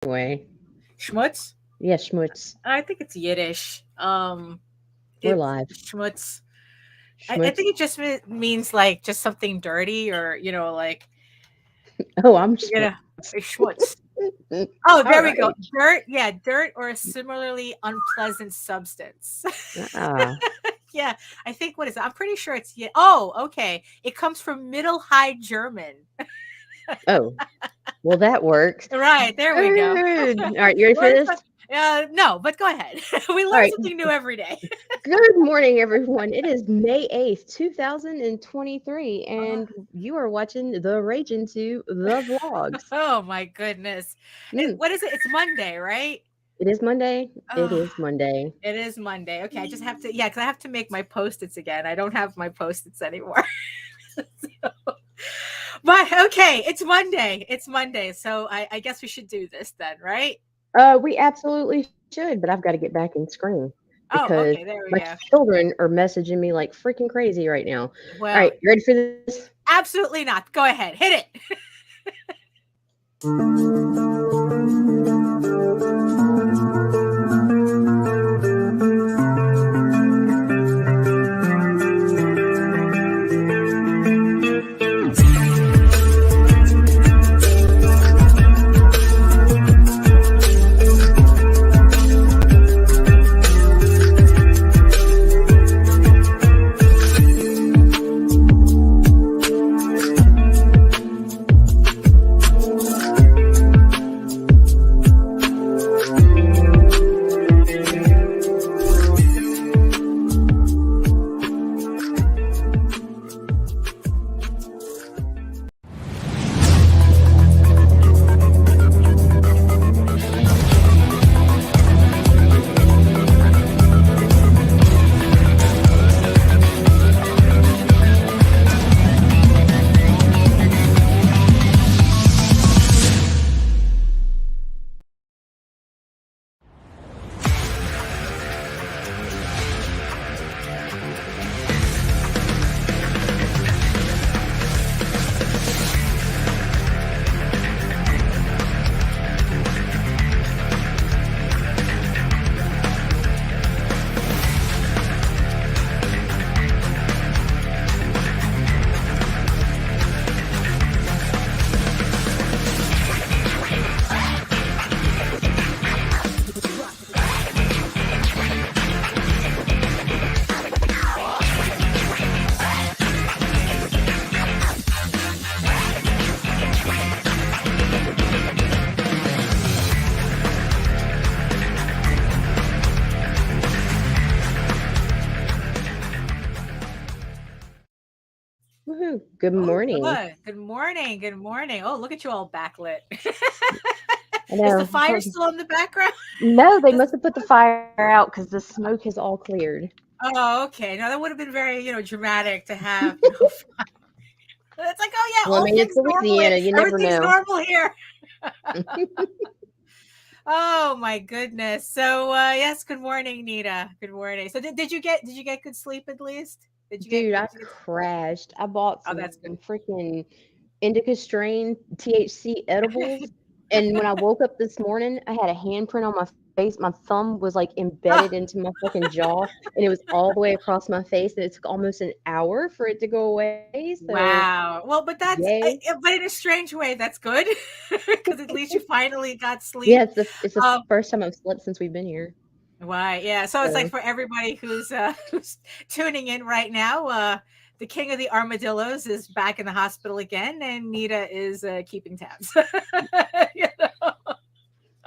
anyway? Schmutz? Yeah, schmutz. I think it's Yiddish. We're It's live. schmutz. I Schmutz. think it just means like just something dirty or like Oh, I'm you know schmutz. schmutz. Oh, All there we go. right. Dirt, yeah, dirt or a similarly unpleasant substance. Ah. Yeah, I think what is it? I'm pretty sure it's yeah. Oh, okay. It comes from Middle High German. Oh, well, that works. Right, there we go. Good. All right, you ready for Learn this? some, no, but go ahead. We All learn right. something new every day. Good morning, everyone. It is May 8th, 2023, Uh, and you are watching the Rage into the vlogs. oh my goodness. Mm, What is it? It's Monday, right? it is Monday. It Oh, is Monday. it is Monday. Okay, I just have to, yeah, because I have to make my post-its again. I don't have my post-its anymore. But okay, it's Monday. It's Monday. So I guess we should do this then, right? We absolutely should, but I've got to get back in screen Oh, because okay, there my we go. children are messaging me like freaking crazy right now. All right, Well, you ready for this? absolutely not. Go ahead, hit it. Woohoo! Good Oh, morning. good. Good morning. Good morning. Oh, look at you all backlit. I Is the know. fire still in the background? No, they This- must have put the fire out because the smoke has all cleared. oh, okay. Now that would have been very, dramatic to have, it's like, oh yeah, Well, I all mean, it's things normal. Louisiana. You never Everything's know. normal here. Oh my goodness. So yes, good morning, Nita. Good morning. So did you get good sleep at least? Did you get Dude, did I you get crashed. I bought Oh, some that's good. freaking indica strain THC edibles, and when I woke up this morning, I had a handprint on my face. My thumb was like embedded Oh, into my fucking jaw, and it was all the way across my face, and it took almost an hour for it to go away. So, wow. Well, but yay! but in a strange way, that's good because at least you finally got Yeah, sleep. it's the Um, first time I've slept since we've been here. why? Yeah. So it's like So, for everybody who's who's tuning in right now, the king of the armadillos is back in the hospital again, and Nita is keeping tabs. You know?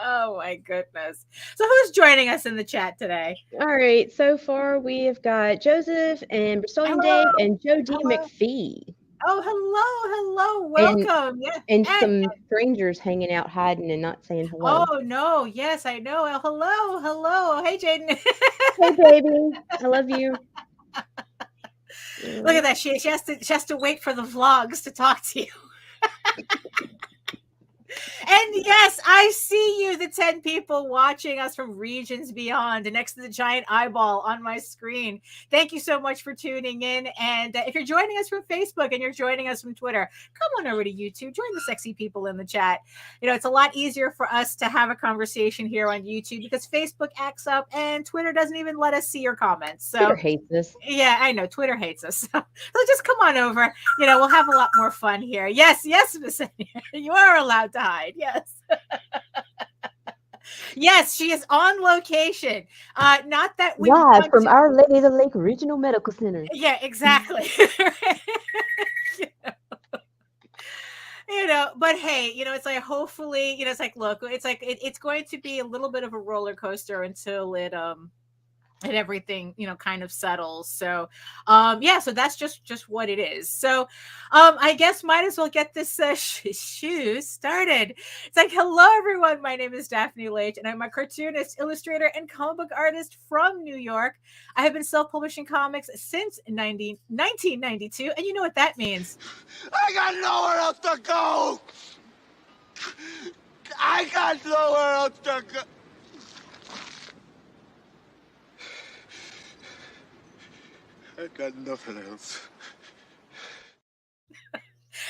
Oh my goodness. So who's joining us in the chat today? all right. So far, we have got Joseph and Bristolian Dave Hello. and Joe D. Hello. McPhee, Oh, hello. and Welcome. Yeah. and And some strangers hanging out, hiding, and not saying hello. oh no, yes, I know. Oh, hello. Hey, Jaden. Hey, baby, I love you. Look at Mm. that. She has to wait for the vlogs to talk to you. And yes, I see you. The 10 people watching us from regions beyond and next to the giant eyeball on my screen. Thank you so much for tuning in. And if you're joining us from Facebook and you're joining us from Twitter, come on over to YouTube. Join the sexy people in the chat. It's a lot easier for us to have a conversation here on YouTube because Facebook acts up and Twitter doesn't even let us see your comments. So Twitter hates us. Yeah, I know. Twitter hates us. So just come on over. We'll have a lot more fun here. Yes, Miss Anya, you are allowed to hide. Yes. Yes, she is on location. Not that we live from Our Lady of the Lake Regional Medical Center. Yeah, exactly. But hey, it's like hopefully, it's like look, it's like it's going to be a little bit of a roller coaster until it and everything kind of settles. So so that's just what it is. So I guess might as well get this shoe started. It's like, hello everyone, my name is Daphne Lage and I'm a cartoonist, illustrator, and comic book artist from New York. I have been self-publishing comics since 1992, and you know what that means. I got nowhere else to go. I got nowhere else to go. I got nothing else.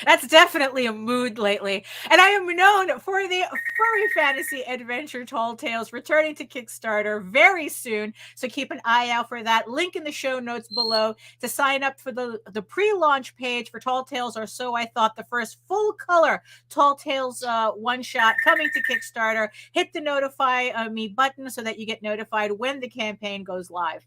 That's definitely a mood lately. And I am known for the furry fantasy adventure Tall Tales returning to Kickstarter very soon. So keep an eye out for that. Link in the show notes below to sign up for the pre-launch page for Tall Tales, or So I Thought, the first full color Tall Tales one-shot coming to Kickstarter. Hit the notify me button so that you get notified when the campaign goes live.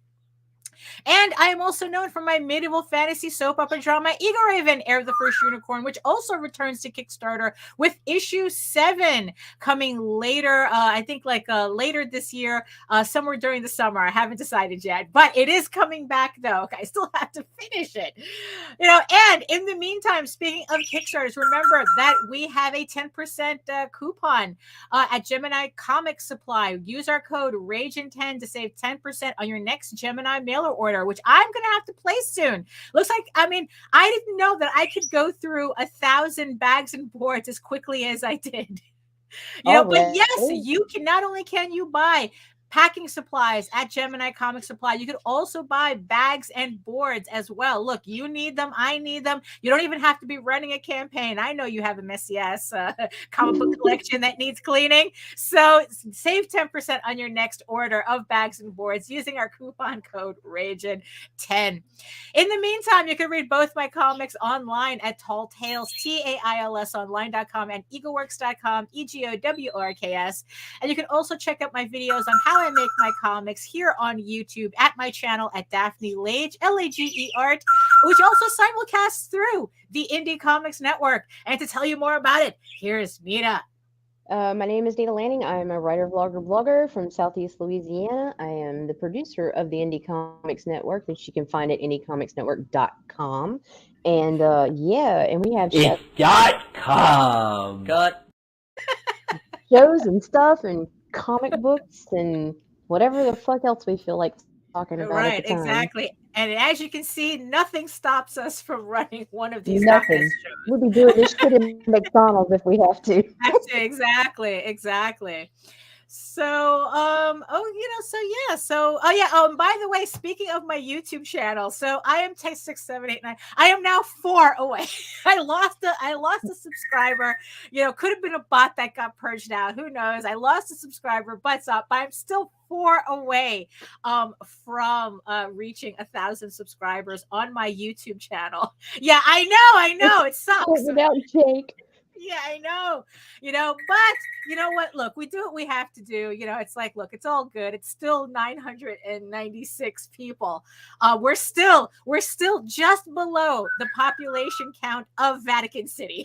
And I am also known for my medieval fantasy soap opera drama, Eagle Raven, Heir of the First Unicorn, which also returns to Kickstarter with issue 7 coming later. I think later this year, somewhere during the summer. I haven't decided yet, but it is coming back though. I still have to finish it. And in the meantime, speaking of Kickstarters, remember that we have a 10% coupon at Gemini Comic Supply. Use our code RAGEN10 to save 10% on your next Gemini mailer order, which I'm gonna have to place soon. Looks like, I didn't know that I could go through 1,000 bags and boards as quickly as I did. But yes, you can, not only can you buy packing supplies at Gemini Comic Supply, you could also buy bags and boards as well. Look, you need them, I need them. You don't even have to be running a campaign. I know you have a messy ass comic book collection that needs cleaning. So save 10% on your next order of bags and boards using our coupon code RAGEN10. In the meantime, you can read both my comics online at Tall Tales, TAILSonline.com, and eagleworks.com, EGOWORKS. And you can also check out my videos on how I make my comics here on YouTube at my channel at Daphne Lage, Lage Art, which also simulcasts through the Indie Comics Network. And to tell you more about it, here's Nita. My name is Nita Lanning. I'm a writer, vlogger, blogger from Southeast Louisiana. I am the producer of the Indie Comics Network, which you can find at indiecomicsnetwork.com. And and we have .com. shows and stuff and comic books and whatever the fuck else we feel like talking about. Right, at the time. exactly. And as you can see, nothing stops us from running one of these shows. We'll be doing this shit in McDonald's if we have to. Exactly. So, by the way, speaking of my YouTube channel, so I am Tech6789. I am now 4 away. I lost a subscriber. Could have been a bot that got purged out. Who knows? I lost a subscriber, but I'm still 4 away from reaching 1,000 subscribers on my YouTube channel. Yeah, I know. It sucks. Without Jake. Yeah, I know, but you know what? Look, we do what we have to do. It's like, look, it's all good. It's still 996 people. We're still just below the population count of Vatican City.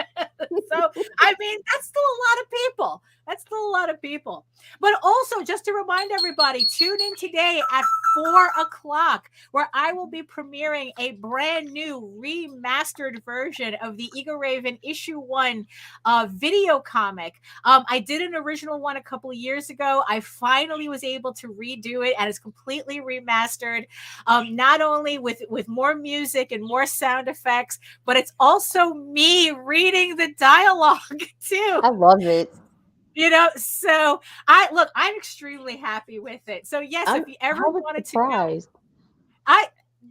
So, that's still a lot of people. But also, just to remind everybody, tune in today at 4 o'clock, where I will be premiering a brand new remastered version of the Eagle Raven issue 1 video comic. I did an original one a couple of years ago. I finally was able to redo it, and it's completely remastered. Not only with more music and more sound effects, but it's also me reading the dialogue too. I love it. So I'm extremely happy with it. So yes, if you ever I was wanted to know, surprised.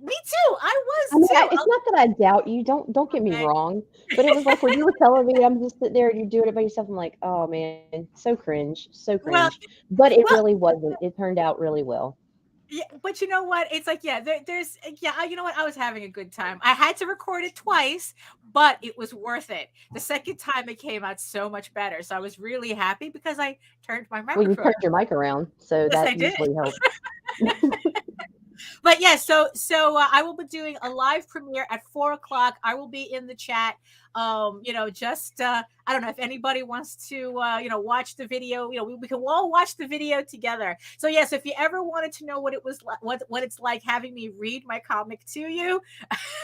me too. I I was mean, too. it's not that I doubt you. Don't get me Okay. wrong. But it was like when you were telling me, I'm just sitting there and you're doing it by yourself. I'm like, oh man, so cringe, so Well, cringe. But it well, really wasn't. It turned out really well. yeah, but you know what? It's like, yeah, there's, yeah, you know what? I was having a good time. I had to record it twice, but it was worth it. The second time it came out so much better. So I was really happy because I turned my Well, you microphone. turned your mic around, so Yes, I that did. usually helps. But yeah, so I will be doing a live premiere at 4 o'clock. I will be in the chat. Just I don't know if anybody wants to watch the video. We can all watch the video together. So yes, if you ever wanted to know what it was like, what it's like having me read my comic to you,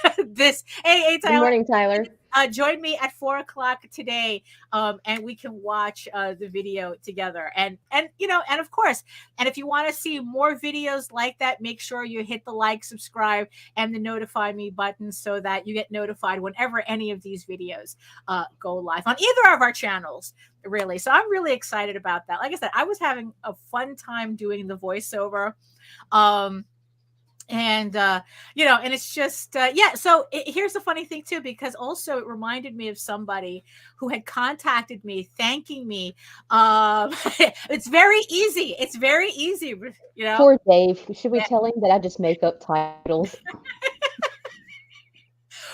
hey Good Tyler, morning, Tyler. join me at 4 o'clock today, and we can watch the video together. And of course, and if you want to see more videos like that, make sure you hit the like, subscribe, and the notify me button so that you get notified whenever any of these videos go live on either of our channels. Really, so I'm really excited about that. Like I said, I was having a fun time doing the voiceover. And it's just so here's the funny thing too, because also it reminded me of somebody who had contacted me thanking me. It's very easy, Poor Dave. Should we tell him that I just make up titles?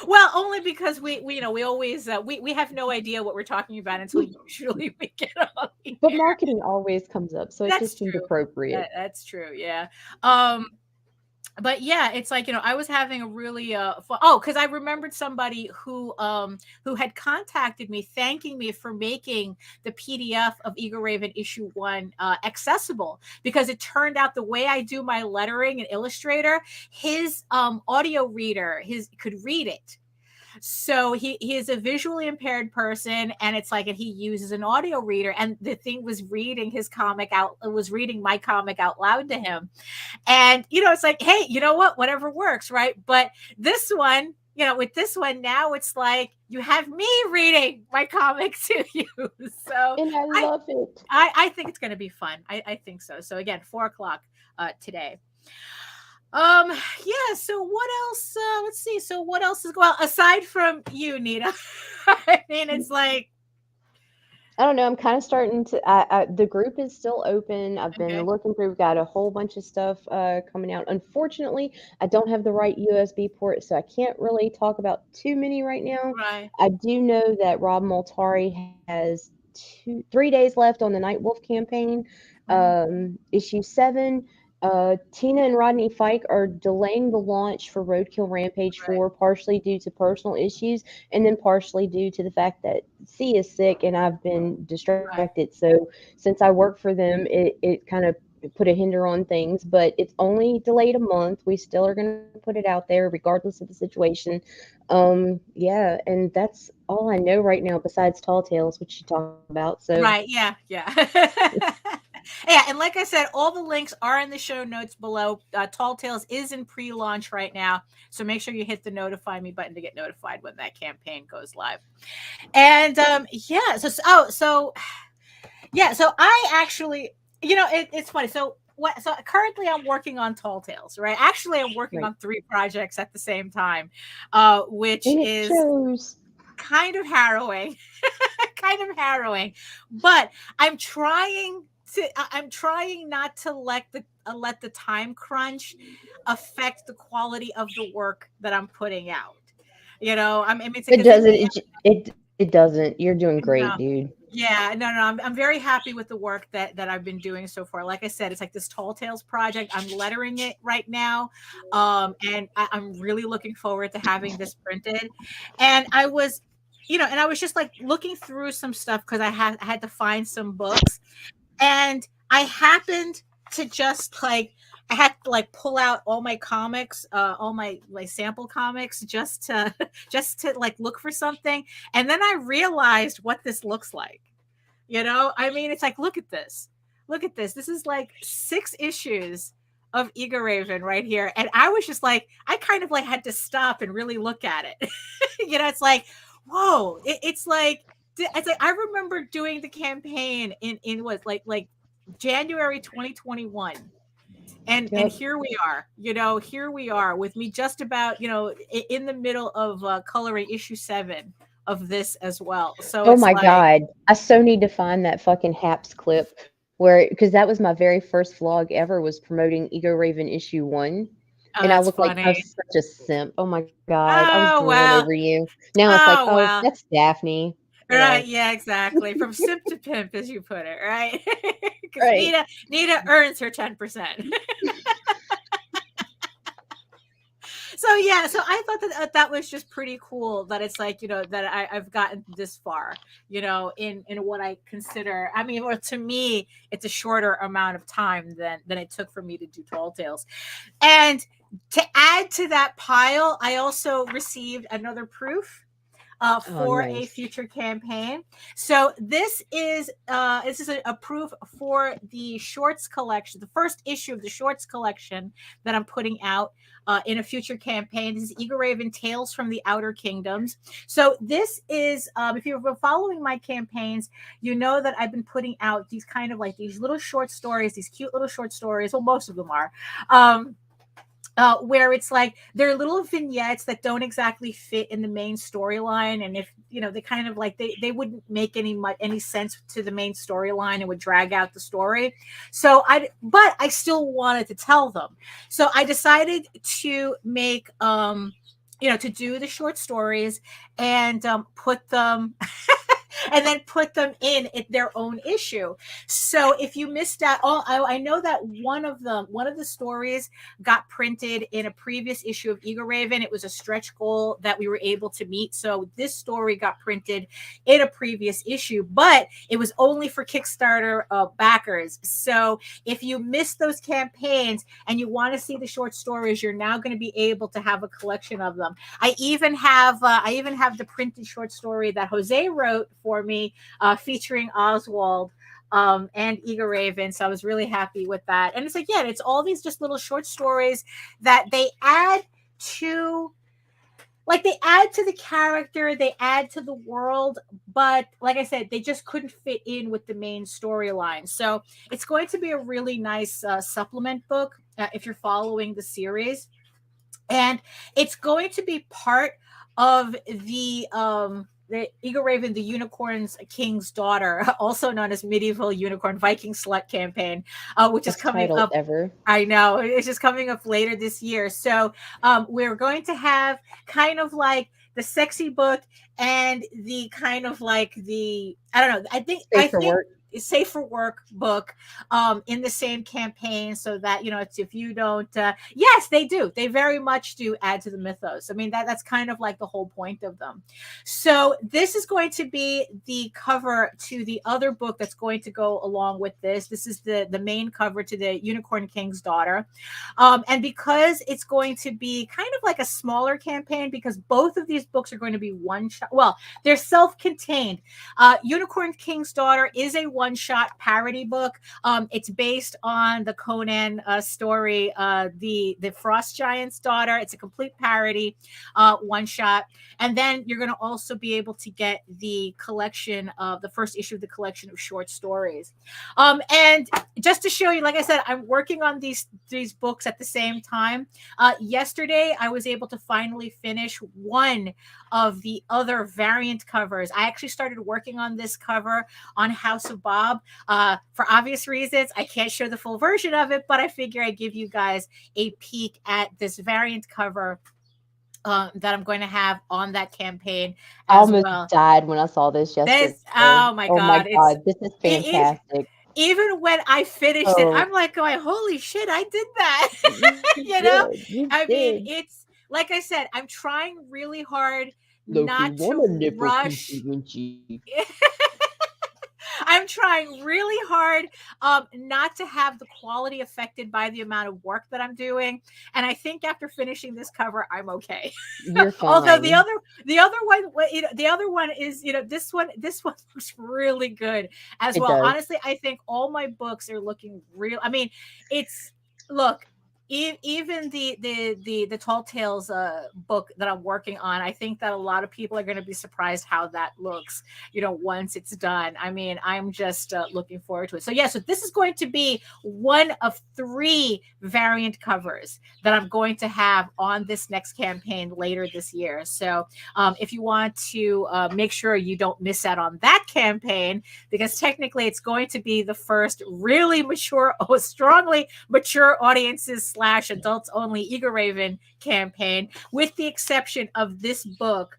Well, only because we always we have no idea what we're talking about until usually we get on here. But marketing always comes up, so it That's just seemed true. appropriate. That's true, yeah. But yeah, it's like, I was having a really fun, because I remembered somebody who had contacted me thanking me for making the PDF of Eagle Raven issue 1 accessible, because it turned out the way I do my lettering in Illustrator, his audio reader could read it. So he is a visually impaired person, and it's like, and he uses an audio reader, and the thing was reading my comic out loud to him. And it's like, hey, you know what, whatever works, right? But this one, with this one now, it's like you have me reading my comic to you. So And I love it. I think it's going to be fun. I think so. So again, 4 o'clock today. Yeah, so what else, let's see, so what else is, well, aside from you, Nita? I mean, it's like, I don't know. I'm kind of starting to. The group is still open. I've been okay, looking through. We've got a whole bunch of stuff coming out. Unfortunately, I don't have the right USB port, so I can't really talk about too many right now. right, I do know that Rob Multari has 3 days left on the Nightwolf campaign. Issue 7. Tina and Rodney Fike are delaying the launch for Roadkill Rampage right, 4, partially due to personal issues, and then partially due to the fact that C is sick and I've been distracted. So since I work for them, it kind of put a hinder on things, but it's only delayed a month. We still are going to put it out there regardless of the situation. Yeah, and that's all I know right now besides Tall Tales, which you talked about. So right, yeah. Yeah, and like I said, all the links are in the show notes below. Tall Tales is in pre-launch right now, so make sure you hit the notify me button to get notified when that campaign goes live. And yeah, so I actually, it's funny. So currently I'm working on Tall Tales, right? Actually, I'm working right. on 3 projects at the same time, which And it is shows. kind of harrowing. But I'm trying not to let the time crunch affect the quality of the work that I'm putting out. I mean, It doesn't. It doesn't. You're doing great, dude. Yeah, no, I'm very happy with the work that I've been doing so far. Like I said, it's like this Tall Tales project. I'm lettering it right now, and I'm really looking forward to having this printed. And I was, and I was just like looking through some stuff because I had to find some books, and I happened to just like, I had to like pull out all my comics, all my sample comics, just to like look for something. And then I realized what this looks like. I mean, it's like, look at this. This is like 6 issues of Eagle Raven right here. And I was just like, I kind of like had to stop and really look at it. It's like, whoa, it's like, it's like I remember doing the campaign in what like January 2021. And here we are, here we are with me just about, in the middle of coloring issue 7 of this as well. So Oh it's my like, God. I so need to find that fucking Haps clip because that was my very first vlog ever, was promoting Ego Raven issue 1. oh, And I that's look like I funny. was such a simp. Oh my God. I was Oh, drooling well. over you. Now it's like, Oh, oh, well. that's Daphne. Right. Yeah, exactly. From simp to pimp, as you put it. Right. Because Right. Nita earns her 10%. So yeah, so I thought that was just pretty cool that it's like, that I've gotten this far, in what I consider, I mean, or to me, it's a shorter amount of time than it took for me to do Tall Tales. And to add to that pile, I also received another proof for a nice. future campaign. So this is a proof for the shorts collection, the first issue of the shorts collection that I'm putting out in a future campaign. This is Eagle Raven Tales from the Outer Kingdoms. So this is, if you've been following my campaigns, you know that I've been putting out these kind of like these little short stories, these cute little short stories. Well, most of them are. Where it's like they're little vignettes that don't exactly fit in the main storyline, and if they kind of like they wouldn't make any sense to the main storyline and would drag out the story. But I still wanted to tell them, so I decided to make to do the short stories and put them and then put them in their own issue. So if you missed out, I know that one of the stories got printed in a previous issue of Eagle Raven. It was a stretch goal that we were able to meet. So this story got printed in a previous issue, but it was only for Kickstarter backers. So if you missed those campaigns and you want to see the short stories, you're now going to be able to have a collection of them. I even have the printed short story that Jose wrote for me, featuring Oswald and Eagle Raven. So I was really happy with that. And it's like, yeah, it's all these just little short stories that they add to the character, they add to the world, but like I said, they just couldn't fit in with the main storyline. So it's going to be a really nice supplement book if you're following the series. And it's going to be part of the Eagle Raven, the Unicorn's King's Daughter, also known as Medieval Unicorn Viking Slut campaign, which is coming up. Ever. I know, it's just coming up later this year. So we're going to have kind of like the sexy book and the kind of like the, I don't know, I think Safe for Work book in the same campaign, so that it's, if you don't yes, they very much do add to the mythos. I mean, that's kind of like the whole point of them. So this is going to be the cover to the other book that's going to go along with this. This is the main cover to the Unicorn King's Daughter, and because it's going to be kind of like a smaller campaign, because both of these books are going to be one shot, well, they're self-contained. Unicorn King's Daughter is a one-shot parody book. It's based on the Conan story, the Frost Giant's Daughter. It's a complete parody, one-shot. And then you're going to also be able to get the collection of the first issue of the collection of short stories. And just to show you, like I said, I'm working on these books at the same time. Yesterday, I was able to finally finish one of the other variant covers. I actually started working on this cover on House of Bob. For obvious reasons, I can't show the full version of it, but I figure I'd give you guys a peek at this variant cover that I'm going to have on that campaign as I almost well. died when I saw this yesterday. Oh my God. This is fantastic. Even when I finished it, I'm like going, holy shit, I did that. Mean, it's like I said, I'm trying really hard not to rush. I'm trying really hard not to have the quality affected by the amount of work that I'm doing. And I think after finishing this cover, I'm okay. You're fine. Although the other one is, this one looks really good as well. Honestly, I think all my books are looking real. I mean, look, even the Tall Tales book that I'm working on, I think that a lot of people are going to be surprised how that looks, once it's done. I mean, I'm just looking forward to it. So yeah, so this is going to be one of 3 variant covers that I'm going to have on this next campaign later this year. So if you want to make sure you don't miss out on that campaign, because technically it's going to be the first really mature, strongly mature audiences / adults only Eagle Raven campaign, with the exception of this book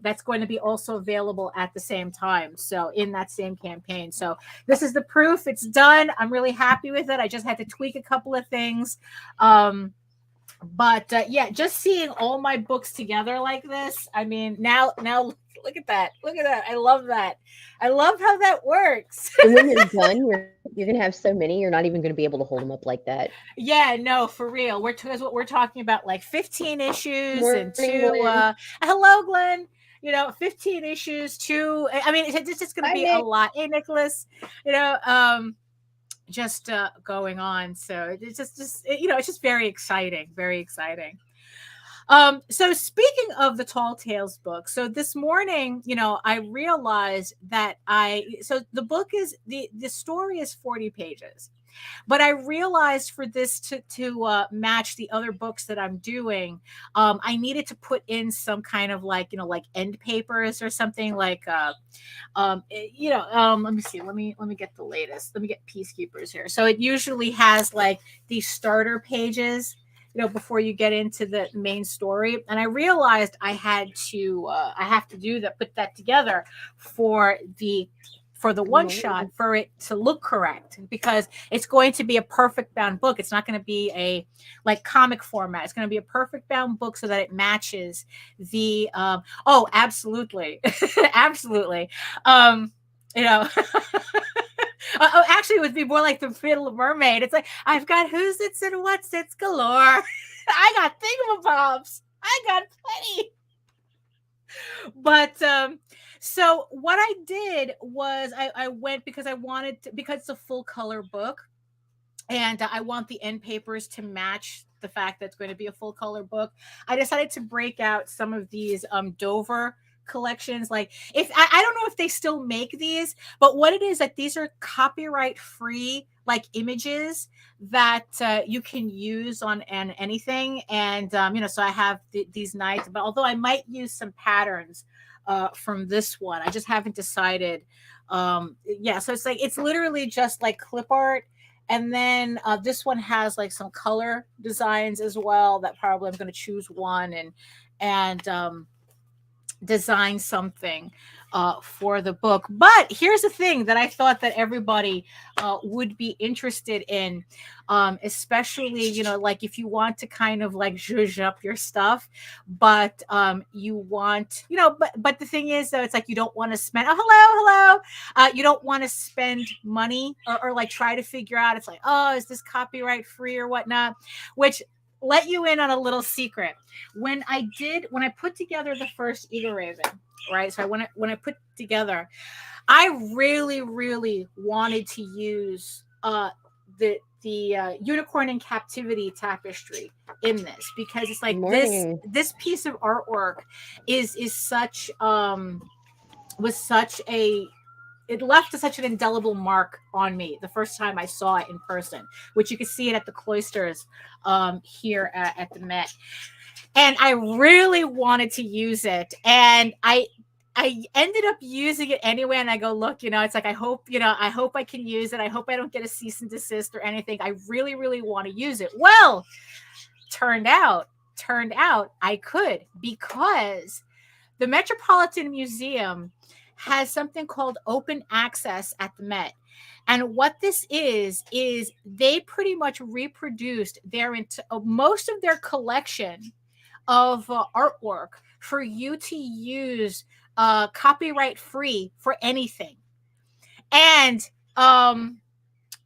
that's going to be also available at the same time. So in that same campaign. So this is the proof. It's done. I'm really happy with it. I just had to tweak a couple of things. But yeah, just seeing all my books together like this. I mean, now look at that. Look at that. I love that. I love how that works. And when you're done, you're gonna have so many, you're not even gonna be able to hold them up like that. Yeah, no, for real. Because what we're talking about, like 15 issues Morning, and 2 Glenn. hello Glenn. 15 issues, 2. I mean, it's just going to Hi, be Nick. a lot. Hey, Nicholas, just going on. So it's just it's just very exciting, very exciting. So speaking of the Tall Tales book, so this morning, I realized that the book is the story is 40 pages. But I realized for this to match the other books that I'm doing, I needed to put in some kind of like end papers or something like let me see, let me get the latest. Let me get Peacekeepers here. So it usually has like these starter pages, before you get into the main story. And I realized I have to do that, put that together for the one shot, for it to look correct, because it's going to be a perfect bound book. It's not going to be a like comic format. It's going to be a perfect bound book so that it matches the oh, absolutely. Absolutely. Actually, it would be more like the Little Mermaid. It's like, I've got who's it's and what's it's galore. I got thingamabobs. I got plenty. But so what I did was I went because because it's a full color book, and I want the end papers to match the fact that it's going to be a full color book. I decided to break out some of these Dover collections. Like, if I don't know if they still make these, but what it is that these are copyright free like images that you can use on anything. And so I have these knights, but although I might use some patterns from this one, I just haven't decided. So it's literally just like clip art. And then this one has like some color designs as well, that probably I'm going to choose one and design something for the book. But here's the thing that I thought that everybody would be interested in, especially, like if you want to kind of like zhuzh up your stuff, but you want, but the thing is, though, it's like you don't want to spend, hello. You don't want to spend money or like try to figure out, it's like, oh, is this copyright free or whatnot, which let you in on a little secret. When I put together the first Eagle Raven, right? So when I put together, I really, really wanted to use the Unicorn in Captivity tapestry in this, because it's like this piece of artwork is such was such a it left such an indelible mark on me the first time I saw it in person, which you can see it at the cloisters here at the Met. And I really wanted to use it. And I ended up using it anyway. And I go, look, it's like, I hope I can use it. I hope I don't get a cease and desist or anything. I really, really want to use it. Well, turned out I could, because the Metropolitan Museum has something called open access at the Met. And what this is they pretty much reproduced most of their collection of artwork for you to use copyright free for anything. And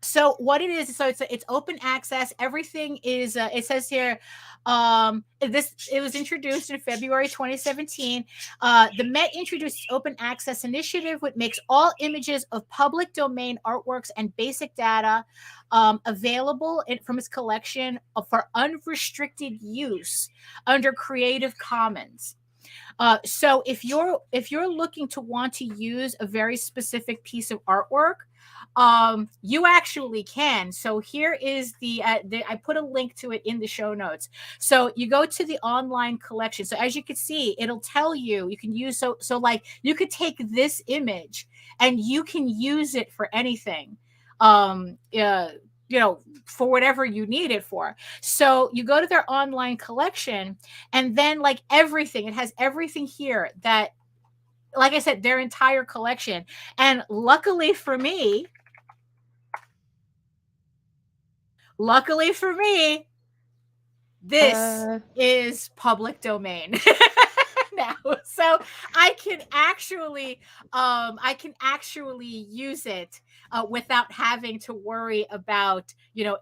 So what it is, so it's open access. Everything is it says here, it was introduced in February 2017. The Met introduced open access initiative, which makes all images of public domain artworks and basic data available from its collection for unrestricted use under Creative Commons. So if you're looking to want to use a very specific piece of artwork, you actually can. So here is I put a link to it in the show notes. So you go to the online collection. So as you can see, it'll tell you can use, so like you could take this image and you can use it for anything. For whatever you need it for. So you go to their online collection, and then like everything, it has everything here that, like I said, their entire collection. And luckily for me, this is public domain now. So I can actually use it without having to worry about,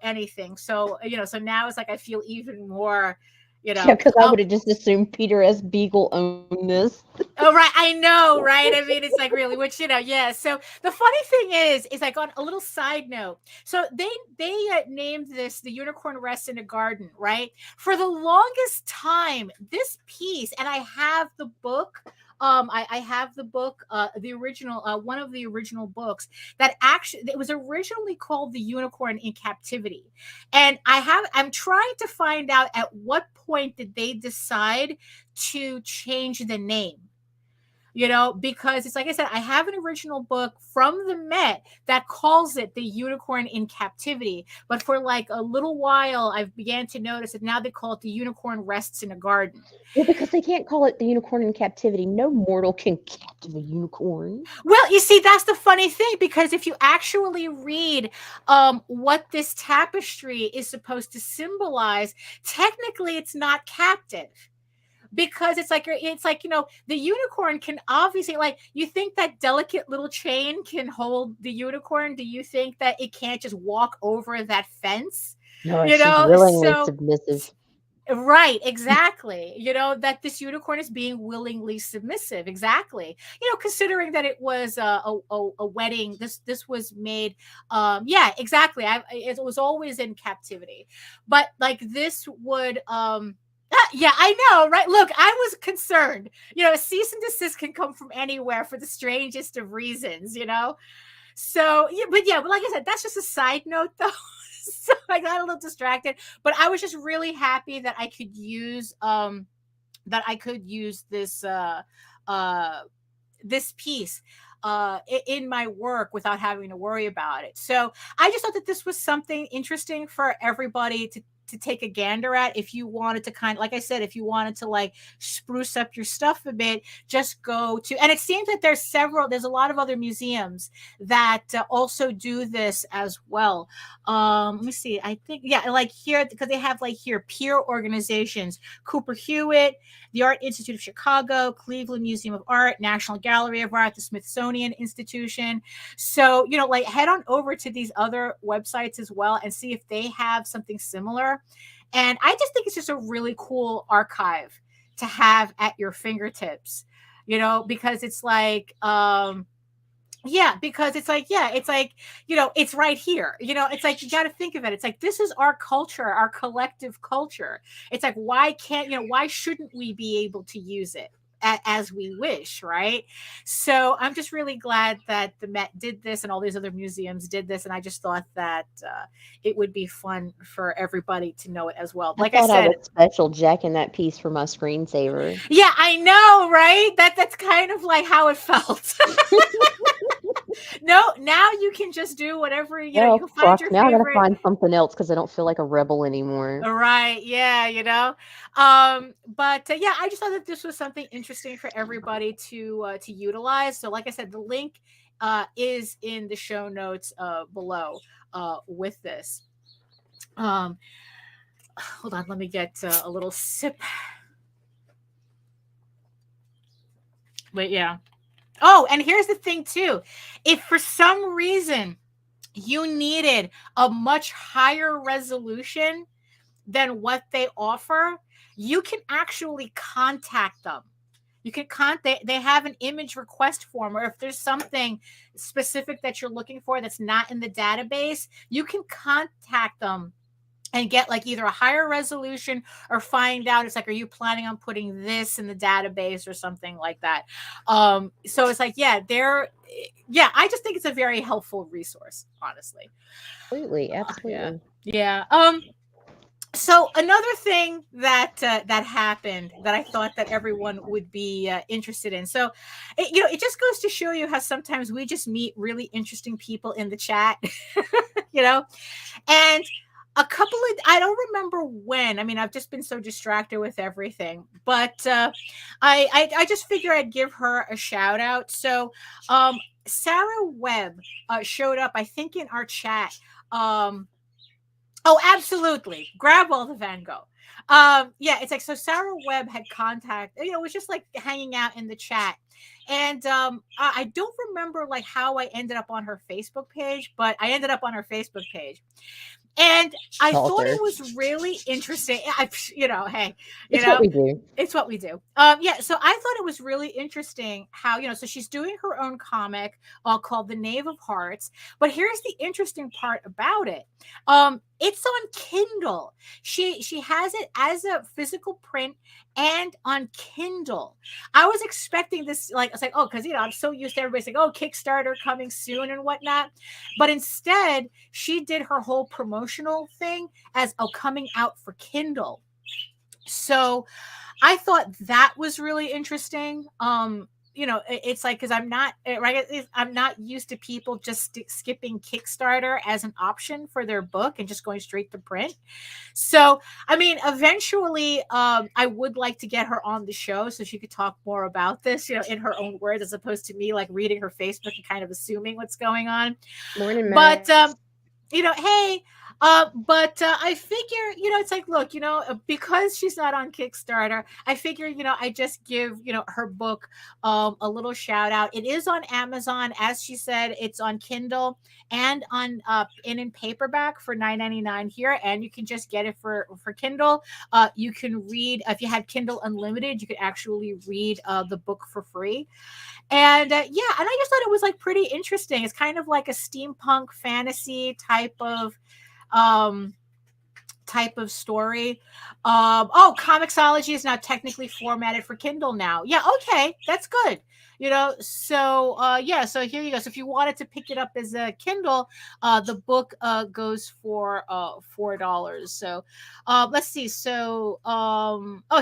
anything. So, so now it's like I feel even more, Yeah, because I would have just assumed Peter S. Beagle owned this. Oh, right. I know, right? I mean, it's like really, which, yeah. So the funny thing is like on a little side note. So they named this The Unicorn Rests in a Garden, right? For the longest time, this piece, and I have the book. I have the book, the original, one of the original books that actually, it was originally called The Unicorn in Captivity. And I'm trying to find out at what point did they decide to change the name. Because it's like I said, I have an original book from the Met that calls it The Unicorn in Captivity. But for like a little while, I began to notice that now they call it The Unicorn Rests in a Garden. Well, because they can't call it The Unicorn in Captivity. No mortal can captive a unicorn. Well, you see, that's the funny thing, because if you actually read what this tapestry is supposed to symbolize, technically it's not captive. Because it's like the unicorn can obviously, like, you think that delicate little chain can hold the unicorn? Do you think that it can't just walk over that fence? No, she's willingly submissive. Right, exactly. That this unicorn is being willingly submissive. Exactly. Considering that it was a wedding, this was made. Yeah, exactly. It was always in captivity, but like this would. Yeah, I know, right? Look, I was concerned. A cease and desist can come from anywhere for the strangest of reasons, So, yeah, but like I said, that's just a side note, though. So I got a little distracted, but I was just really happy that I could use this this piece in my work without having to worry about it. So I just thought that this was something interesting for everybody to take a gander at. If you wanted to like I said, if you wanted to like spruce up your stuff a bit, just go to, and it seems that there's a lot of other museums that also do this as well. Let me see. I think, yeah, like here, because they have like here peer organizations, Cooper Hewitt, the Art Institute of Chicago, Cleveland Museum of Art, National Gallery of Art, the Smithsonian Institution. So, like head on over to these other websites as well and see if they have something similar. And I just think it's just a really cool archive to have at your fingertips, because it's like, because it's like, it's right here. It's like, you got to think of it. It's like, this is our culture, our collective culture. It's like, why shouldn't we be able to use it as we wish, right? So I'm just really glad that the Met did this and all these other museums did this, and I just thought that it would be fun for everybody to know it as well. Like I said, I was special jacking that piece for my screensaver. Yeah, I know, right? That's kind of like how it felt. No, now you can just do whatever, you can find your now favorite. I gotta find something else because I don't feel like a rebel anymore. Right, yeah, but yeah, I just thought that this was something interesting for everybody to utilize. So like I said, the link is in the show notes below with this. Hold on, let me get a little sip. But yeah. Oh, and here's the thing too. If for some reason you needed a much higher resolution than what they offer, you can actually contact them. You can they have an image request form, or if there's something specific that you're looking for that's not in the database, you can contact them and get like either a higher resolution or find out, it's like, are you planning on putting this in the database or something like that? So it's like, yeah, I just think it's a very helpful resource, honestly. Absolutely, absolutely. Yeah. So another thing that that happened that I thought that everyone would be interested in. So, it just goes to show you how sometimes we just meet really interesting people in the chat, and a couple of, I don't remember when. I mean, I've just been so distracted with everything, but I just figure I'd give her a shout out. So, Sarah Webb showed up, I think, in our chat. Oh, absolutely. Grab all the Van Gogh. Yeah, it's like, so Sarah Webb had contact, was just like hanging out in the chat. And I don't remember like how I ended up on her Facebook page, but I ended up on her Facebook page. And I thought it was really interesting. Hey, it's what we do. It's what we do. Yeah. So I thought it was really interesting how, so she's doing her own comic called The Knave of Hearts. But here's the interesting part about it. It's on Kindle. She has it as a physical print and on Kindle. I was expecting this, like, I was like, oh, because I'm so used to everybody saying, oh, Kickstarter coming soon and whatnot. But instead, she did her whole promotional thing as coming out for Kindle. So I thought that was really interesting. It's like, because I'm not used to people just skipping Kickstarter as an option for their book and just going straight to print. So, I mean, eventually, I would like to get her on the show so she could talk more about this, in her own words, as opposed to me like reading her Facebook and kind of assuming what's going on. Morning, Max. But hey. But I figure, it's like, look, because she's not on Kickstarter, I figure, I just give, her book a little shout out. It is on Amazon. As she said, it's on Kindle and on in paperback for $9.99 here. And you can just get it for Kindle. You can read, if you have Kindle Unlimited, you could actually read the book for free. And and I just thought it was like pretty interesting. It's kind of like a steampunk fantasy type of story. Comixology is now technically formatted for Kindle now. Yeah, okay, that's good. So here you go. So if you wanted to pick it up as a Kindle, the book goes for $4. So let's see. So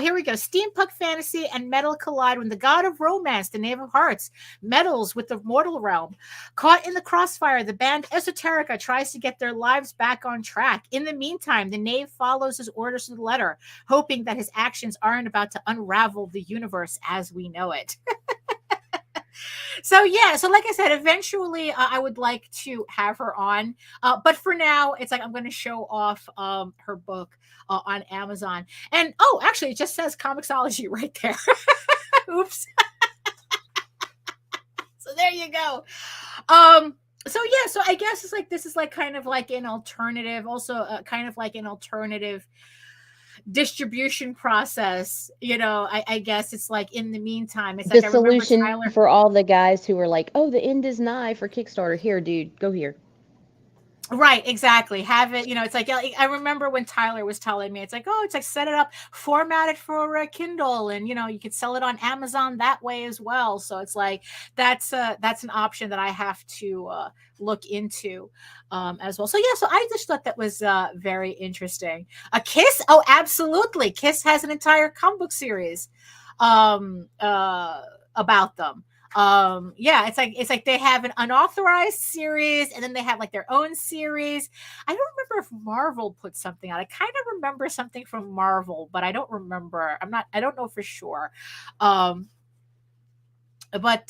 here we go. Steampunk fantasy and metal collide when the god of romance, the Knave of Hearts, meddles with the mortal realm. Caught in the crossfire, the band Esoterica tries to get their lives back on track. In the meantime, the Knave follows his orders to the letter, hoping that his actions aren't about to unravel the universe as we know it. So like I said, eventually I would like to have her on, but for now it's like I'm going to show off her book on Amazon. And actually it just says Comixology right there. Oops. So there you go. So I guess it's like, this is like kind of like an alternative, also kind of like an alternative distribution process. I guess it's like, in the meantime, it's the like, solution I remember Tyler, for all the guys who were like, oh, the end is nigh for Kickstarter. Here, dude, go here. Right, exactly. Have it, it's like, I remember when Tyler was telling me, it's like, it's like, set it up, format it for a Kindle, and you could sell it on Amazon that way as well. So it's like, that's an option that I have to look into as well. So so I just thought that was very interesting. A Kiss, absolutely. Kiss has an entire comic book series about them. It's like they have an unauthorized series, and then they have like their own series. I don't remember if Marvel put something out. I kind of remember something from Marvel, but I don't remember. I don't know for sure. But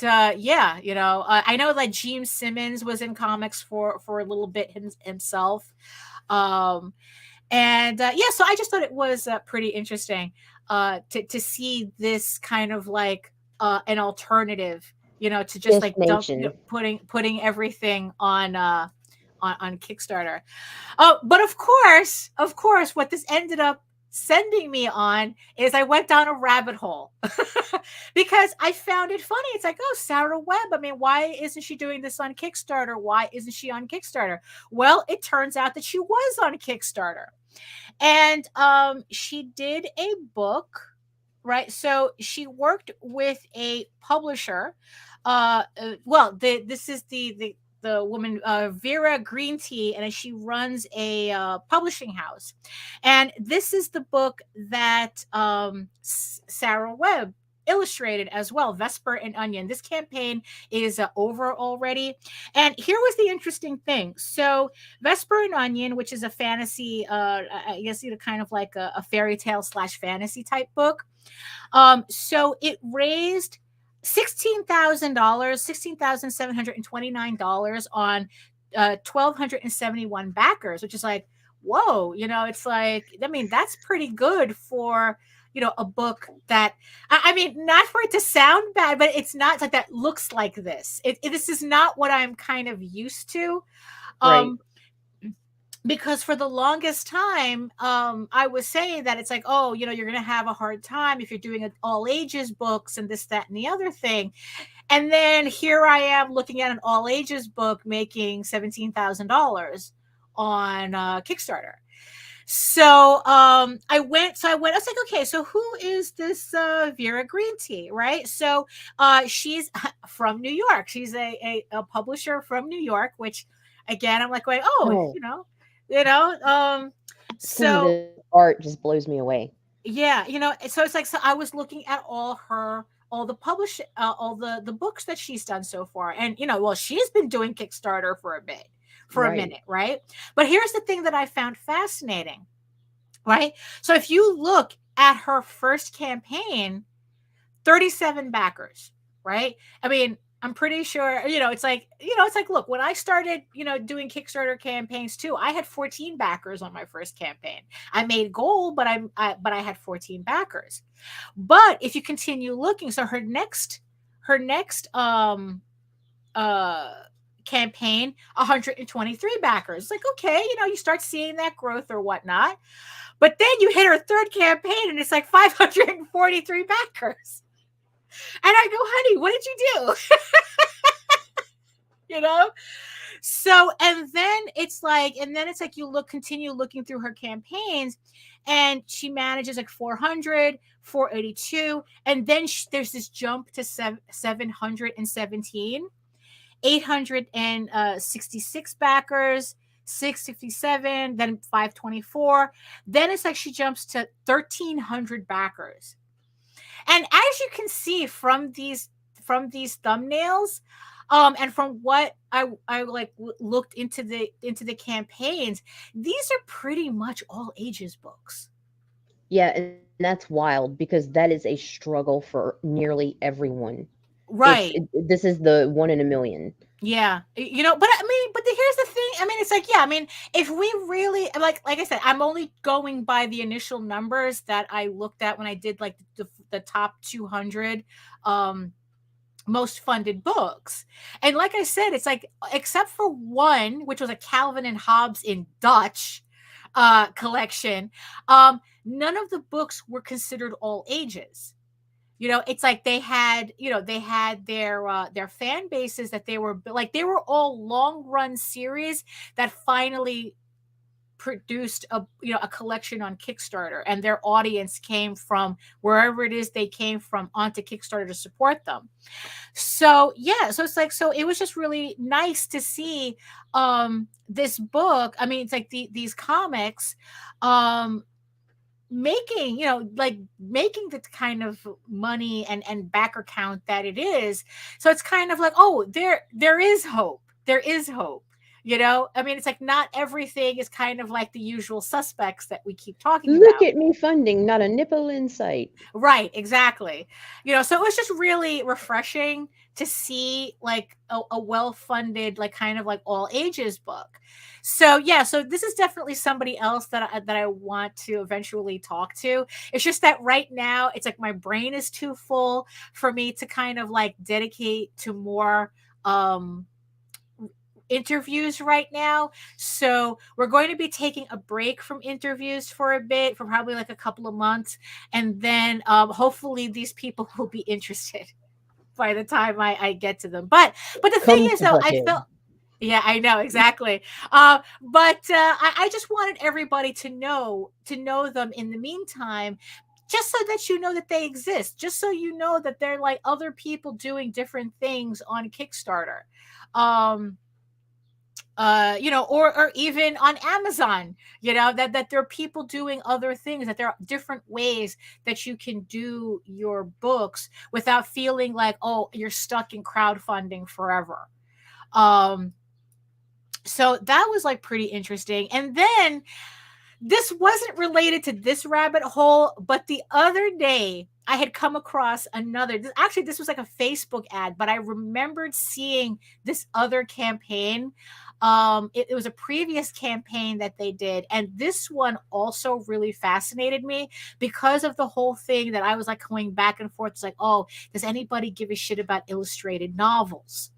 I know that Gene Simmons was in comics for a little bit himself. So I just thought it was pretty interesting to see this kind of like an alternative, to just like dump, putting everything on on Kickstarter. Oh, but of course, what this ended up sending me on is I went down a rabbit hole because I found it funny. It's like, oh, Sarah Webb. I mean, why isn't she doing this on Kickstarter? Why isn't she on Kickstarter? Well, it turns out that she was on Kickstarter, and she did a book, right? So she worked with a publisher. This is the woman Vera Green Tea, and she runs a publishing house. And this is the book that Sarah Webb illustrated as well, Vesper and Onion. This campaign is over already. And here was the interesting thing. So Vesper and Onion, which is a fantasy, I guess kind of like a fairy tale / fantasy type book. So it raised $16,729 on 1,271 backers, which is like, whoa, it's like, I mean, that's pretty good for, a book that, I mean, not for it to sound bad, but it's not like that looks like this. This is not what I'm kind of used to. Right. Because for the longest time, I was saying that it's like, oh, you're going to have a hard time if you're doing all ages books and this, that, and the other thing. And then here I am looking at an all ages book making $17,000 on Kickstarter. So I was like, okay, so who is this Vera Green Tea, right? So she's from New York. She's a publisher from New York, which again, I'm like going, oh. Some of the art just blows me away. Yeah, so it's like, so I was looking at all the books that she's done so far, and she's been doing Kickstarter for a minute, right? But here's the thing that I found fascinating, right? So if you look at her first campaign, 37 backers, right? I mean, I'm pretty sure, it's like, look, when I started, doing Kickstarter campaigns too, I had 14 backers on my first campaign. I made goal, but I had 14 backers. But if you continue looking, so her next campaign, 123 backers. It's like, okay, you start seeing that growth or whatnot. But then you hit her third campaign and it's like 543 backers. And I go, honey, what did you do? So, and then it's like you continue looking through her campaigns, and she manages like 400, 482. And then there's this jump to 717, 866 backers, 657, then 524. Then it's like she jumps to 1,300 backers. And as you can see from these thumbnails, and from what I like looked into the campaigns, these are pretty much all ages books. Yeah, and that's wild because that is a struggle for nearly everyone. Right. This is the 1 in a million. Yeah, but here's the thing. I mean, it's like, yeah, I mean, if we really like I said, I'm only going by the initial numbers that I looked at when I did like the top 200 most funded books. And like I said, it's like, except for one, which was a Calvin and Hobbes in Dutch collection, none of the books were considered all ages. It's like they had their fan bases that they were all long run series that finally produced a collection on Kickstarter, and their audience came from wherever it is they came from onto Kickstarter to support them. So yeah, so it's like, so it was just really nice to see this book. I mean, it's like these comics making the kind of money and backer count that it is. So it's kind of like, oh, there is hope. I mean, it's like not everything is kind of like the usual suspects that we keep talking about. Look at me funding, not a nipple in sight. Right, exactly. So it was just really refreshing to see like a well-funded, like kind of like all ages book. So yeah, so this is definitely somebody else that I want to eventually talk to. It's just that right now it's like my brain is too full for me to kind of like dedicate to more interviews right now. So we're going to be taking a break from interviews for a bit, for probably like a couple of months. And then hopefully these people will be interested by the time I get to them. But the thing is, though, I felt, yeah, I know exactly. But I just wanted everybody to know them in the meantime, just so that you know that they exist, just so you know that they're like other people doing different things on Kickstarter. Or even on Amazon, that there are people doing other things, that there are different ways that you can do your books without feeling like, oh, you're stuck in crowdfunding forever. So that was like pretty interesting. And then this wasn't related to this rabbit hole, but the other day I had come across another. Actually, this was like a Facebook ad, but I remembered seeing this other campaign. It was a previous campaign that they did, and this one also really fascinated me because of the whole thing that I was like going back and forth. It's like, oh, does anybody give a shit about illustrated novels?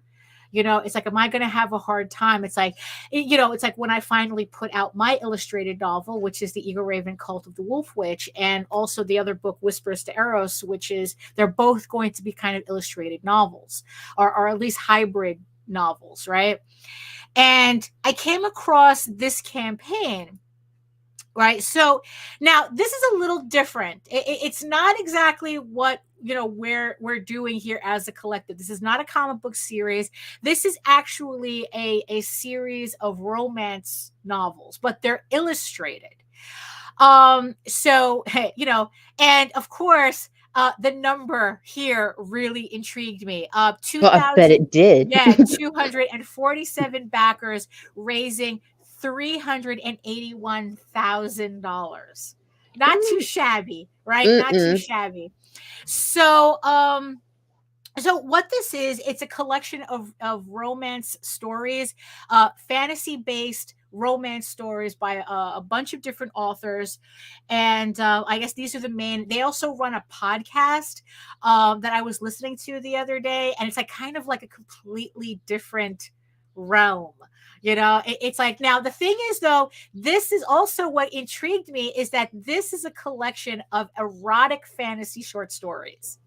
It's like, am I going to have a hard time? It's like, it's like when I finally put out my illustrated novel, which is the Eagle Raven Cult of the Wolf Witch, and also the other book, Whispers to Eros, which is, they're both going to be kind of illustrated novels, or at least hybrid novels, right? And I came across this campaign. Right. So now this is a little different. It's not exactly what, we're doing here as a collective. This is not a comic book series. This is actually a series of romance novels, but they're illustrated. So, and of course, the number here really intrigued me. 2,000, I bet it did. Yeah, 247 backers, raising $381,000. Not too shabby, right? Not too shabby. So, so what this is, it's a collection of romance stories, fantasy-based romance stories by a bunch of different authors. And I guess these are the main. They also run a podcast that I was listening to the other day, and it's like kind of like a completely different realm. It's like, now the thing is, though, this is also what intrigued me, is that this is a collection of erotic fantasy short stories.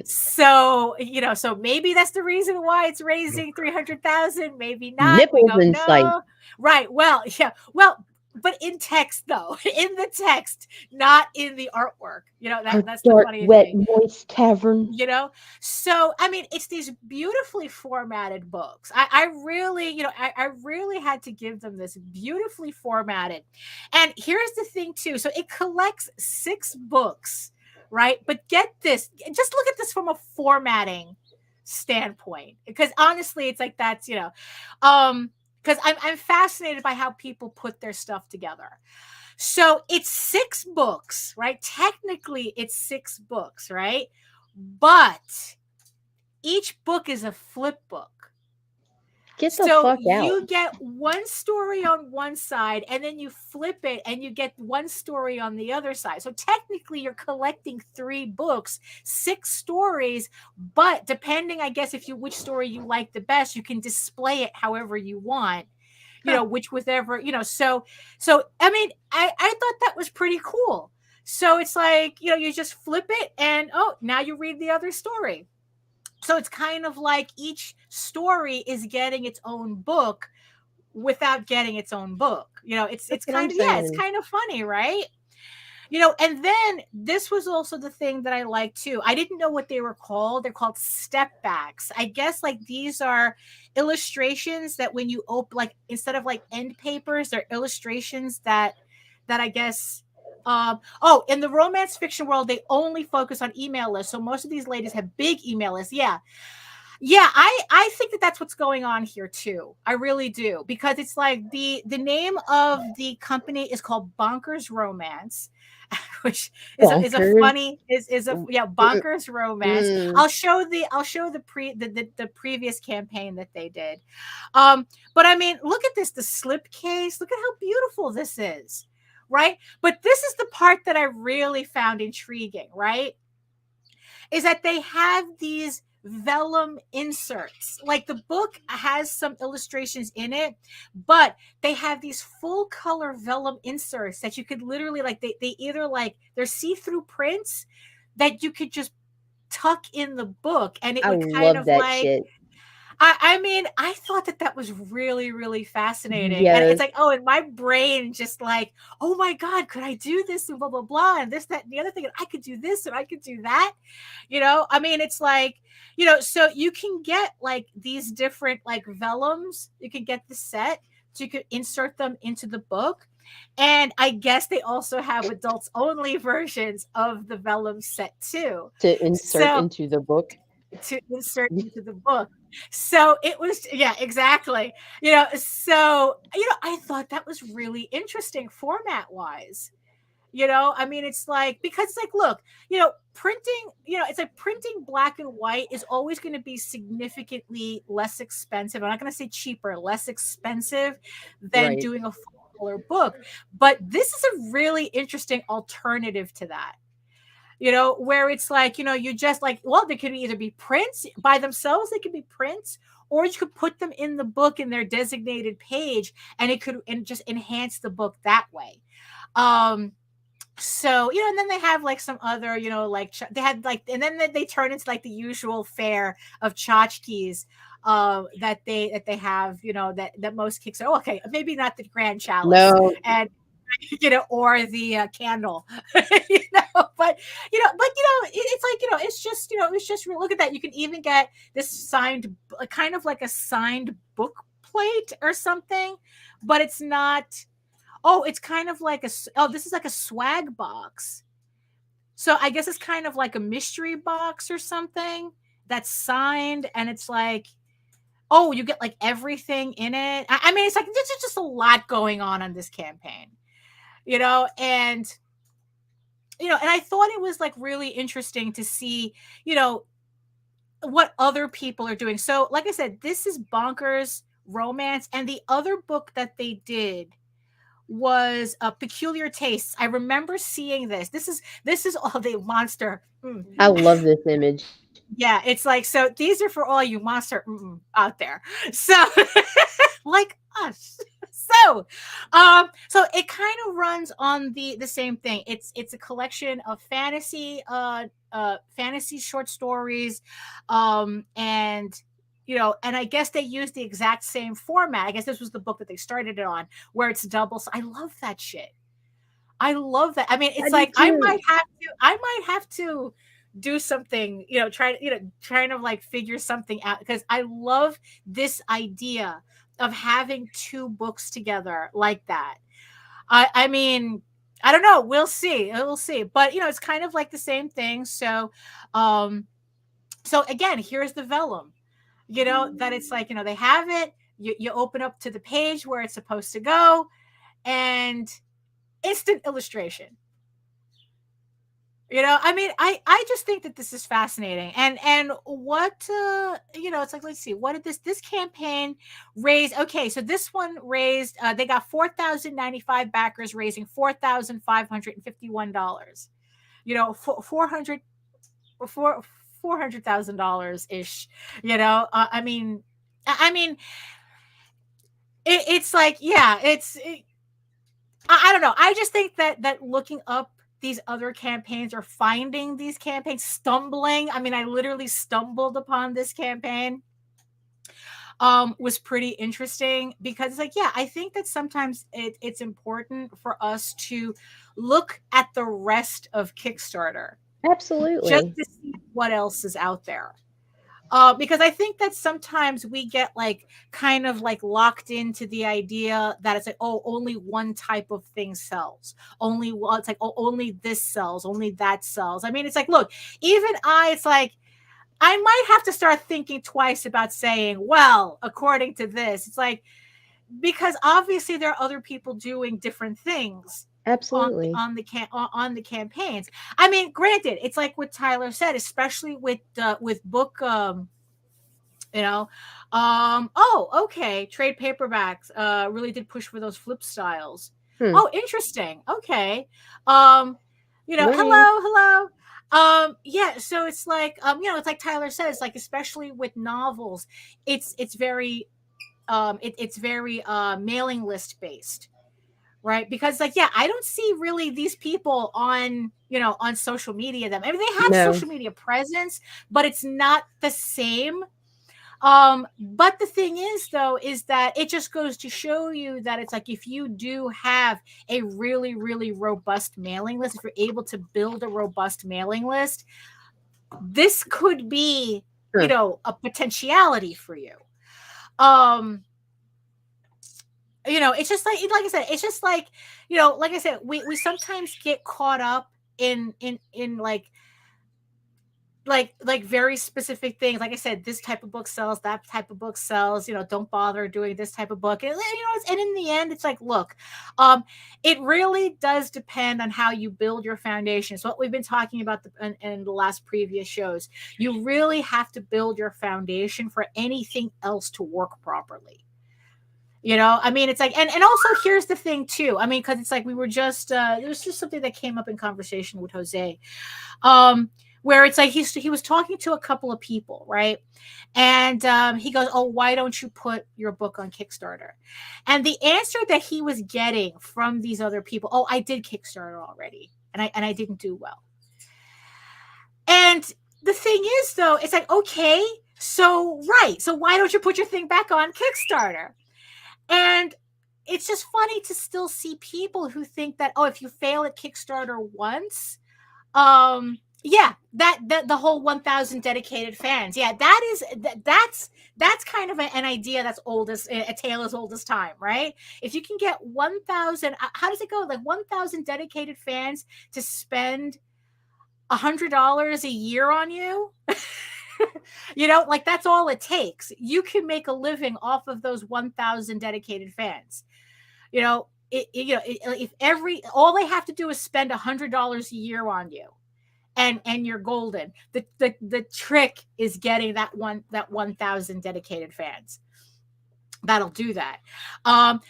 So, so maybe that's the reason why it's raising 300,000, maybe not. Nipples in sight. Right. Well, yeah. Well, but in text, though, in the text, not in the artwork. That's the dark, funny wet, thing. moist cavern. So I mean, it's these beautifully formatted books. I really, I really had to give them this beautifully formatted. And here's the thing, too. So it collects 6 books, right? But get this, just look at this from a formatting standpoint, because honestly, it's like, that's, because I'm fascinated by how people put their stuff together. So it's 6 books, right? Technically, it's 6 books, right? But each book is a flip book. Get the fuck out. You get one story on one side, and then you flip it, and you get one story on the other side. So technically, you're collecting 3 books, 6 stories, but depending, I guess, which story you like the best, you can display it however you want. Which whatever, so I mean, I thought that was pretty cool. So it's like, you just flip it, and now you read the other story. So it's kind of like each story is getting its own book without getting its own book. It's kind of, it's kind of funny, right? And then this was also the thing that I like too. I didn't know what they were called. They're called step backs. I guess like these are illustrations that when you open, like instead of like end papers, they're illustrations that I guess. In the romance fiction world, they only focus on email lists. So most of these ladies have big email lists. Yeah. I think that that's what's going on here too. I really do, because it's like the name of the company is called Bonkers Romance, which is a funny Bonkers Romance. I'll show the previous campaign that they did. But I mean, look at this, the slipcase. Look at how beautiful this is. Right. But this is the part that I really found intriguing, right? Is that they have these vellum inserts. Like the book has some illustrations in it, but they have these full color vellum inserts that you could literally like, they either like, they're see-through prints that you could just tuck in the book, and it I would kind love of that like, shit. I mean, I thought that was really, really fascinating. And Yes. it's like, oh, and my brain just like, oh my God, could I do this and blah, blah, blah. And this, that, and the other thing. And I could do this and I could do that. I mean, it's like, so you can get like these different like vellums. You can get the set. So you could insert them into the book. And I guess they also have adults only versions of the vellum set too. To insert into the book. To insert into the book. So it was, yeah, exactly. So, I thought that was really interesting format wise. I mean, it's like, because it's like, look, printing, it's like printing black and white is always going to be significantly less expensive. I'm not going to say cheaper, less expensive than Right. doing a full color book. But this is a really interesting alternative to that. Where it's like, you just like, well, they could either be prints by themselves, they could be prints, or you could put them in the book in their designated page, and it could just enhance the book that way. So, and then they have like some other, like they had like, and then they turn into like the usual fare of tchotchkes that they have, that most kicks are okay, maybe not the grand chalice. No. And or the candle, but it's like, it's just look at that. You can even get this signed, kind of like a signed book plate or something, but it's not. Oh, it's kind of like this is like a swag box. So I guess it's kind of like a mystery box or something that's signed, and it's like, oh, you get like everything in it. I mean, it's like, there's just a lot going on this campaign. And I thought it was like really interesting to see, what other people are doing. So, like I said, this is Bonkers Romance, and the other book that they did was Peculiar Tastes. I remember seeing this. This is all the monster. I love this image. Yeah, it's like, so these are for all you monster out there. So like us. So it kind of runs on the same thing. It's a collection of fantasy short stories, and and I guess they use the exact same format. I guess this was the book that they started it on, where it's double. So I love that shit. I love that. I mean, it's like, I might have to do something, trying to like figure something out, because I love this idea of having two books together like that. I mean, I don't know. We'll see. But it's kind of like the same thing. So, so again, here's the vellum. That it's like, they have it. You open up to the page where it's supposed to go, and instant illustration. I mean, I just think that this is fascinating. And what, it's like, let's see, what did this campaign raise? Okay, so this one raised, they got 4,095 backers, raising $4,551. $400,000 ish. I mean, it's like, yeah, I don't know. I just think that looking up these other campaigns, or finding these campaigns, stumbling. I mean, I literally stumbled upon this campaign. Was pretty interesting, because it's like, yeah, I think that sometimes it's important for us to look at the rest of Kickstarter. Absolutely. Just to see what else is out there. Because I think that sometimes we get like kind of like locked into the idea that it's like, oh, only one type of thing sells. It's like, oh, only this sells, only that sells. I mean, it's like, look, even it's like, I might have to start thinking twice about saying, well, according to this, it's like, because obviously there are other people doing different things. Absolutely. On the campaigns. I mean, granted, it's like what Tyler said, especially with book, oh, okay, trade paperbacks really did push for those flip styles. Oh, interesting. Okay. Hello. Yeah, so it's like, it's like Tyler says, like, especially with novels, it's very, it's very mailing list based, right? Because, like, yeah, I don't see really these people on, on social media. Them, I mean, they have No. social media presence, but it's not the same. But the thing is, though, is that it just goes to show you that it's like, if you do have a really, really robust mailing list, if you're able to build a robust mailing list, this could be, Sure. a potentiality for you. It's just like I said, it's just like, like I said, we sometimes get caught up in like very specific things. Like I said, this type of book sells, that type of book sells, don't bother doing this type of book. And and in the end, it's like, look, it really does depend on how you build your foundation. It's what we've been talking about in the last previous shows. You really have to build your foundation for anything else to work properly. I mean, it's like, and also here's the thing too. I mean, because it's like, we were just there was just something that came up in conversation with Jose, where it's like he was talking to a couple of people, right? And he goes, "Oh, why don't you put your book on Kickstarter?" And the answer that he was getting from these other people, "Oh, I did Kickstarter already, and I didn't do well." And the thing is, though, it's like, okay, so why don't you put your thing back on Kickstarter? And it's just funny to still see people who think that, oh, if you fail at Kickstarter once, yeah, that the whole 1,000 dedicated fans, yeah, that's kind of an idea that's old as a tale as old as time, right? If you can get 1,000, how does it go? Like 1,000 dedicated fans to spend $100 a year on you. Like, that's all it takes. You can make a living off of those 1,000 dedicated fans. If all they have to do is spend $100 a year on you, and you're golden. The trick is getting that 1,000 dedicated fans. That'll do that. But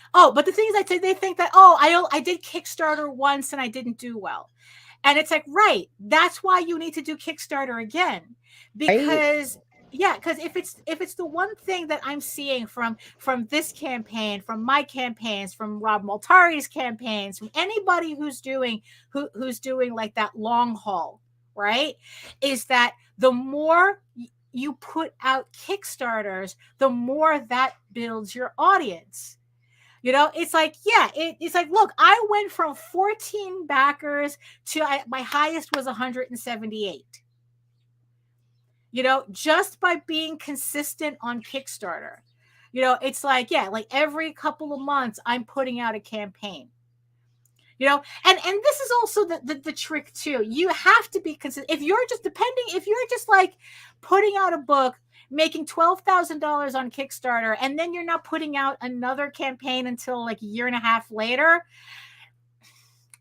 the thing is, they think that, I did Kickstarter once and I didn't do well. And it's like, right, that's why you need to do Kickstarter again. Because because if it's the one thing that I'm seeing from this campaign, from my campaigns, from Rob Multari's campaigns, from anybody who's doing like that long haul, right, is that the more you put out Kickstarters, the more that builds your audience. It's like, yeah, it's like, look, I went from 14 backers to my highest was 178. Just by being consistent on Kickstarter. It's like, yeah, like every couple of months I'm putting out a campaign. And this is also the trick too. You have to be consistent. If you're just like putting out a book, making $12,000 on Kickstarter, and then you're not putting out another campaign until like a year and a half later,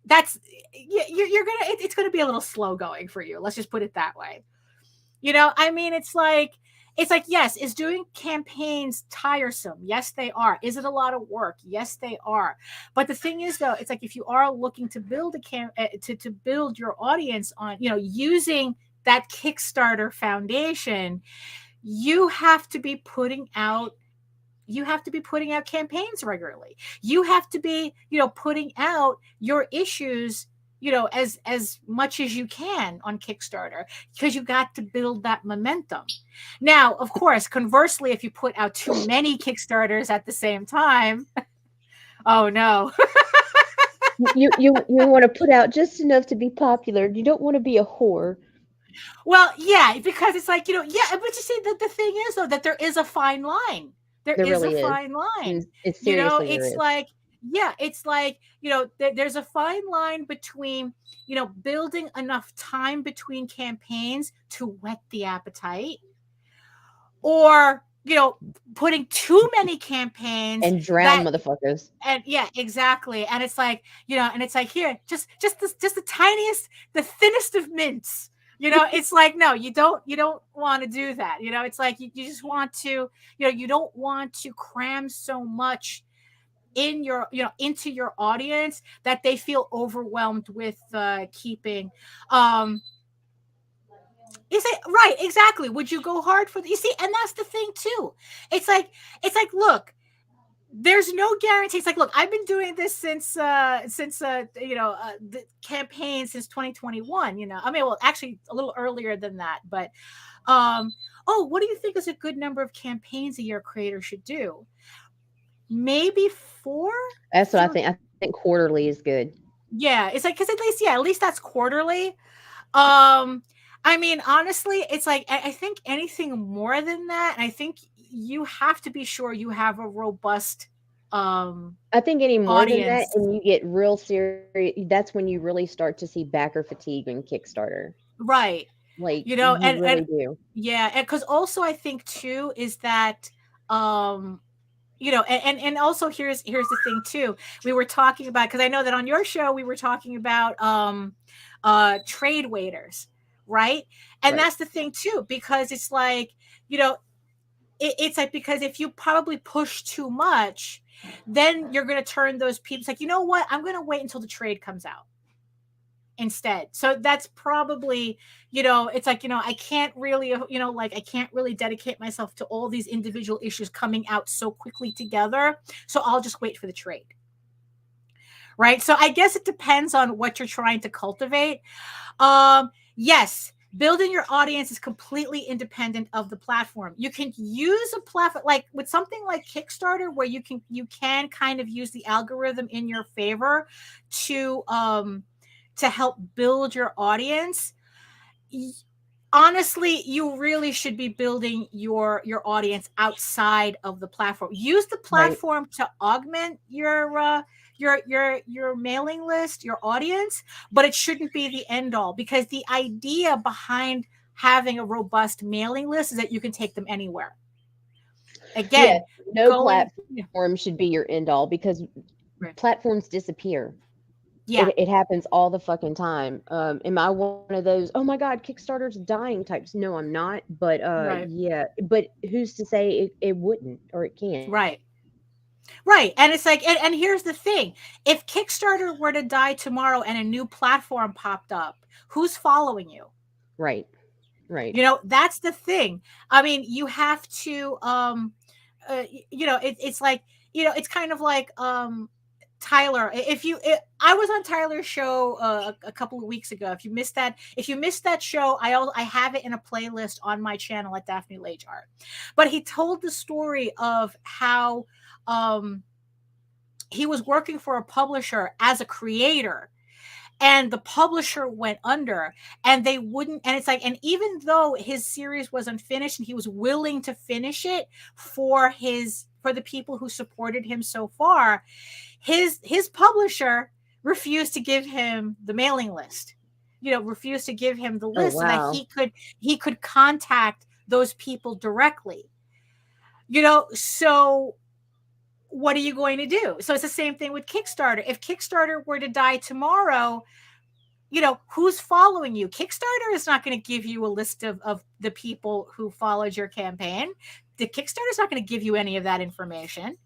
it's gonna be a little slow going for you. Let's just put it that way. I mean, it's like, yes, is doing campaigns tiresome? Yes, they are. Is it a lot of work? Yes, they are. But the thing is, though, it's like, if you are looking to build to build your audience on, using that Kickstarter foundation, you have to be putting out campaigns regularly. You have to be, putting out your issues, as much as you can on Kickstarter, because you got to build that momentum. Now, of course, conversely, if you put out too many Kickstarters at the same time, oh no. You want to put out just enough to be popular. You don't want to be a whore. Well, yeah, because it's like, yeah, but you see, the thing is, though, that there is a fine line. There is really a fine line. It's seriously it's like, yeah, it's like, there's a fine line between, building enough time between campaigns to whet the appetite, or, putting too many campaigns and drown motherfuckers. And yeah, exactly. And it's like, and it's like, here, just the tiniest, the thinnest of mints. It's like, no, you don't want to do that. It's like, you just want to, you don't want to cram so much in your, into your audience that they feel overwhelmed with keeping Is it right? Exactly. Would you go hard for the, you see? And that's the thing too. It's like, look, there's no guarantee. It's like, look, I've been doing this since the campaign since 2021. I mean, well, actually a little earlier than that. But oh, what do you think is a good number of campaigns a year creator should do? Maybe 4. That's what I think. I think quarterly is good. Yeah, it's like, because at least that's quarterly. I mean, honestly, it's like I think anything more than that, I think you have to be sure you have a robust I think any more than that, audience. and you get real serious, that's when you really start to see backer fatigue in Kickstarter. Right. Like, You know, you really and do. yeah, and because also I think too is that and also here's the thing too. We were talking about, because I know that on your show we were talking about trade waiters, right? And Right. that's the thing too, because it's like, it's like, because if you probably push too much, then you're going to turn those people, it's like, you know what, I'm going to wait until the trade comes out instead. So that's probably, it's like, I can't really, like, I can't really dedicate myself to all these individual issues coming out so quickly together. So I'll just wait for the trade. Right. So I guess it depends on what you're trying to cultivate. Yes, building your audience is completely independent of the platform. You can use a platform like with something like Kickstarter, where you can kind of use the algorithm in your favor to help build your audience. Honestly, you really should be building your audience outside of the platform. Use the platform to augment your mailing list, your audience, but it shouldn't be the end all, because the idea behind having a robust mailing list is that you can take them anywhere. Again, no platform should be your end all, because platforms disappear. Yeah. It happens all the fucking time. Am I one of those, oh my God, Kickstarter's dying types? No, I'm not. But yeah, but who's to say it wouldn't, or it can't? Right. And it's like, and here's the thing. If Kickstarter were to die tomorrow and a new platform popped up, who's following you? Right. That's the thing. I mean, you have to, it's like, it's kind of like, Tyler, I was on Tyler's show a couple of weeks ago. If you missed that show, I have it in a playlist on my channel at Daphne Lage Art. But he told the story of how he was working for a publisher as a creator, and the publisher went under, and they wouldn't, and it's like, and even though his series was unfinished and he was willing to finish it for the people who supported him so far, his publisher refused to give him the mailing list, refused to give him the list, so that he could contact those people directly. So what are you going to do? So it's the same thing with Kickstarter. If Kickstarter were to die tomorrow, who's following you? Kickstarter is not going to give you a list of the people who followed your campaign. The Kickstarter is not going to give you any of that information.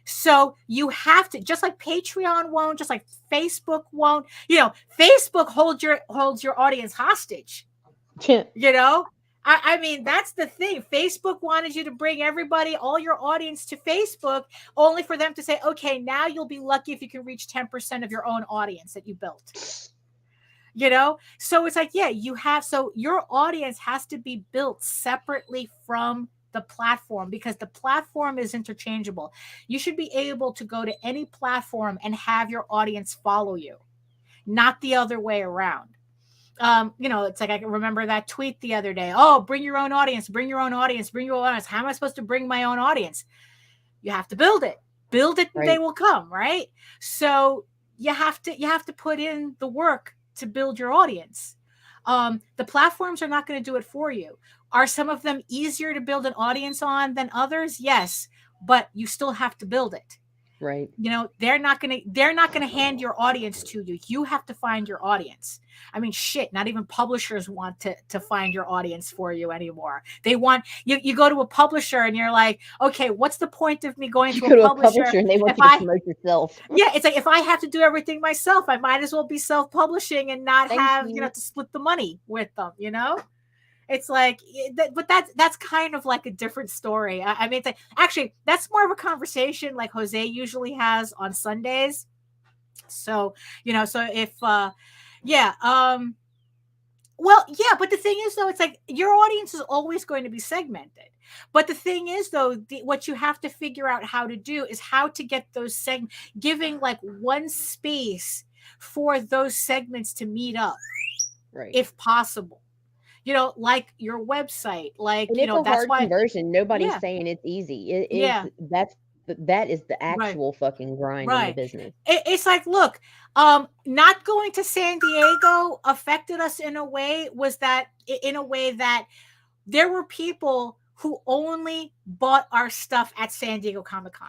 So you have to, just like Patreon won't, just like Facebook won't, Facebook holds your audience hostage. I mean, that's the thing. Facebook wanted you to bring all your audience to Facebook, only for them to say, okay, now you'll be lucky if you can reach 10% of your own audience that you built. So it's like, yeah, so your audience has to be built separately from the platform, because the platform is interchangeable. You should be able to go to any platform and have your audience follow you, not the other way around. It's like, I can remember that tweet the other day. Oh, bring your own audience, bring your own audience, bring your own audience. How am I supposed to bring my own audience? You have to build it, and they will come, right? So you have to put in the work to build your audience. The platforms are not going to do it for you. Are some of them easier to build an audience on than others? Yes, but you still have to build it. Right. They're not gonna hand your audience to you. You have to find your audience. I mean, shit, not even publishers want to find your audience for you anymore. They want you go to a publisher and you're like, okay, what's the point of me going to a publisher and they want you to promote yourself? Yeah, it's like, if I have to do everything myself, I might as well be self-publishing and not have to split the money with them, It's like, but that's kind of like a different story. I mean, it's like, actually, that's more of a conversation like Jose usually has on Sundays. So, so if, yeah, well, yeah, but the thing is, though, it's like your audience is always going to be segmented. But the thing is, though, what you have to figure out how to do is how to get those giving like one space for those segments to meet up, Right. if possible. Like your website, like, And it's a that's hard why, conversion. Nobody's yeah, saying it's easy. It yeah, is that is the right. actual fucking grind in the Right. business. It's like, look, not going to San Diego affected us in a way that there were people who only bought our stuff at San Diego Comic-Con.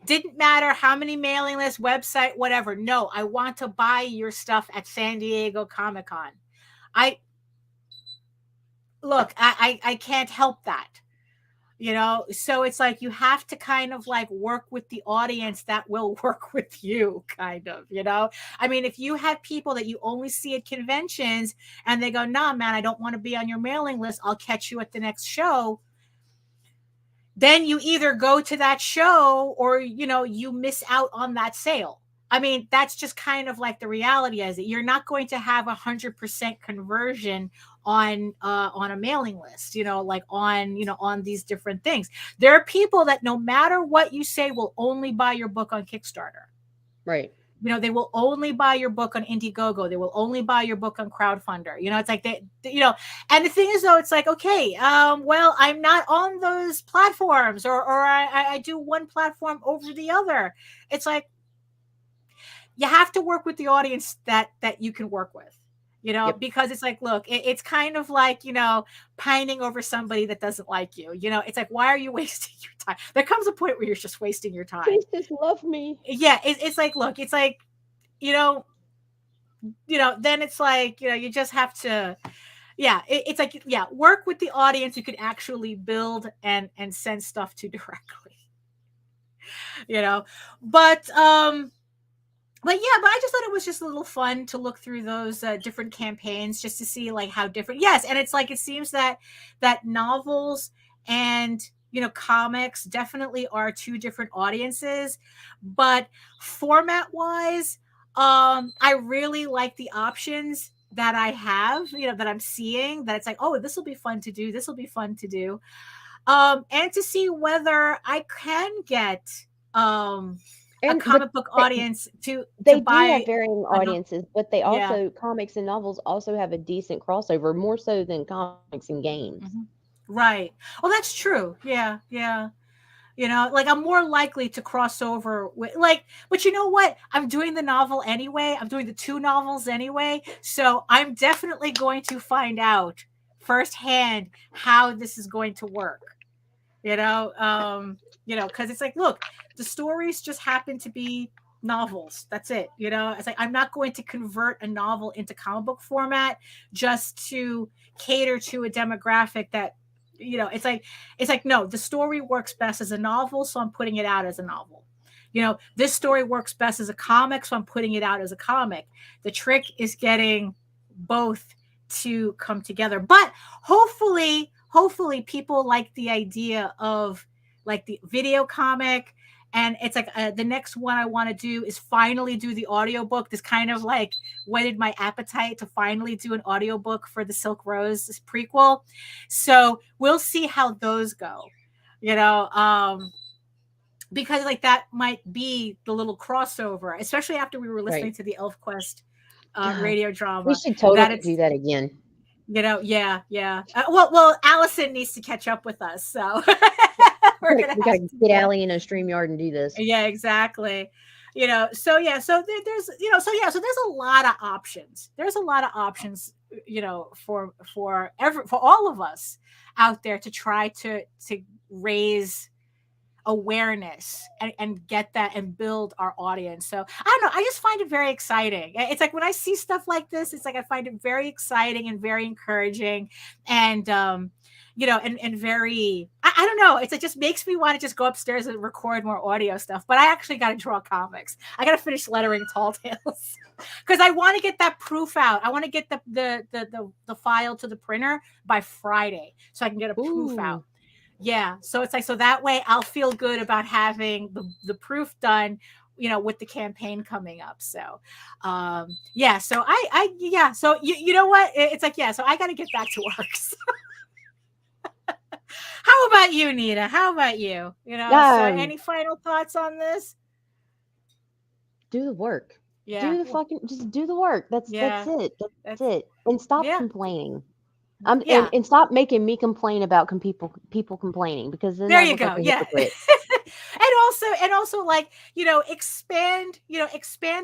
Didn't matter how many mailing lists, website, whatever. No, I want to buy your stuff at San Diego Comic-Con. I can't help that. So it's like you have to kind of like work with the audience that will work with you, kind of. I mean, if you have people that you only see at conventions and they go, nah, man, I don't want to be on your mailing list, I'll catch you at the next show, then you either go to that show or you miss out on that sale. I mean, that's just kind of like the reality is that you're not going to have 100% conversion on a mailing list, like on these different things. There are people that no matter what you say will only buy your book on Kickstarter. Right. They will only buy your book on Indiegogo. They will only buy your book on Crowdfunder. It's like and the thing is, though, it's like, okay, well, I'm not on those platforms, or I do one platform over the other. It's like, you have to work with the audience that you can work with, Yep. because it's like, look, it's kind of like, pining over somebody that doesn't like you. It's like, why are you wasting your time? There comes a point where you're just wasting your time. Please just love me. Yeah, it's like, look, it's like, then it's like, you just have to, yeah, it's like, yeah, work with the audience you could actually build and send stuff to directly, but I just thought it was just a little fun to look through those different campaigns just to see like how different. Yes, and it's like, it seems that novels and comics definitely are two different audiences, but format wise, I really like the options that I have, that I'm seeing, that it's like, oh, this will be fun to do. This will be fun to do. And to see whether I can get a comic book audience to they buy. do have varying audiences, but they Yeah. also, comics and novels also have a decent crossover, more so than comics and games. Mm-hmm. Right. Well, that's true. Yeah. Yeah. Like, I'm more likely to cross over with, like, but you know what? I'm doing the novel anyway. I'm doing the 2 novels anyway. So I'm definitely going to find out firsthand how this is going to work. Because it's like, look, the stories just happen to be novels. That's it. It's like, I'm not going to convert a novel into comic book format just to cater to a demographic that, it's like, no, the story works best as a novel, so I'm putting it out as a novel. This story works best as a comic, so I'm putting it out as a comic. The trick is getting both to come together. But hopefully people like the idea of like the video comic. And it's like, the next one I want to do is finally do the audiobook. This kind of like whetted my appetite to finally do an audiobook for the Silk Rose prequel. So we'll see how those go, because like that might be the little crossover, especially after we were listening to the ElfQuest radio drama. We should totally do that again. Yeah. Well, Allison needs to catch up with us, so we gotta get Allie in a StreamYard and do this. Yeah, exactly. So there's a lot of options. There's a lot of options, for all of us out there to try to raise awareness and get that and build our audience. So I don't know, I just find it very exciting. It's like when I see stuff like this, it's like I find it very exciting and very encouraging. And and very, I don't know. It just makes me want to just go upstairs and record more audio stuff. But I actually got to draw comics. I got to finish lettering Tall Tales because I want to get that proof out. I want to get the file to the printer by Friday so I can get a proof out. Yeah. So it's like, so that way I'll feel good about having the proof done, with the campaign coming up. So, yeah. So yeah. So you know what? It's like, yeah. So I got to get back to work. So. How about you, Nita? How about you? So any final thoughts on this? Do the work. Yeah. Just do the work. That's it. That's it. And stop complaining. And stop making me complain about people complaining, because then there I you look go. like a Yeah. hypocrite. and also like, expand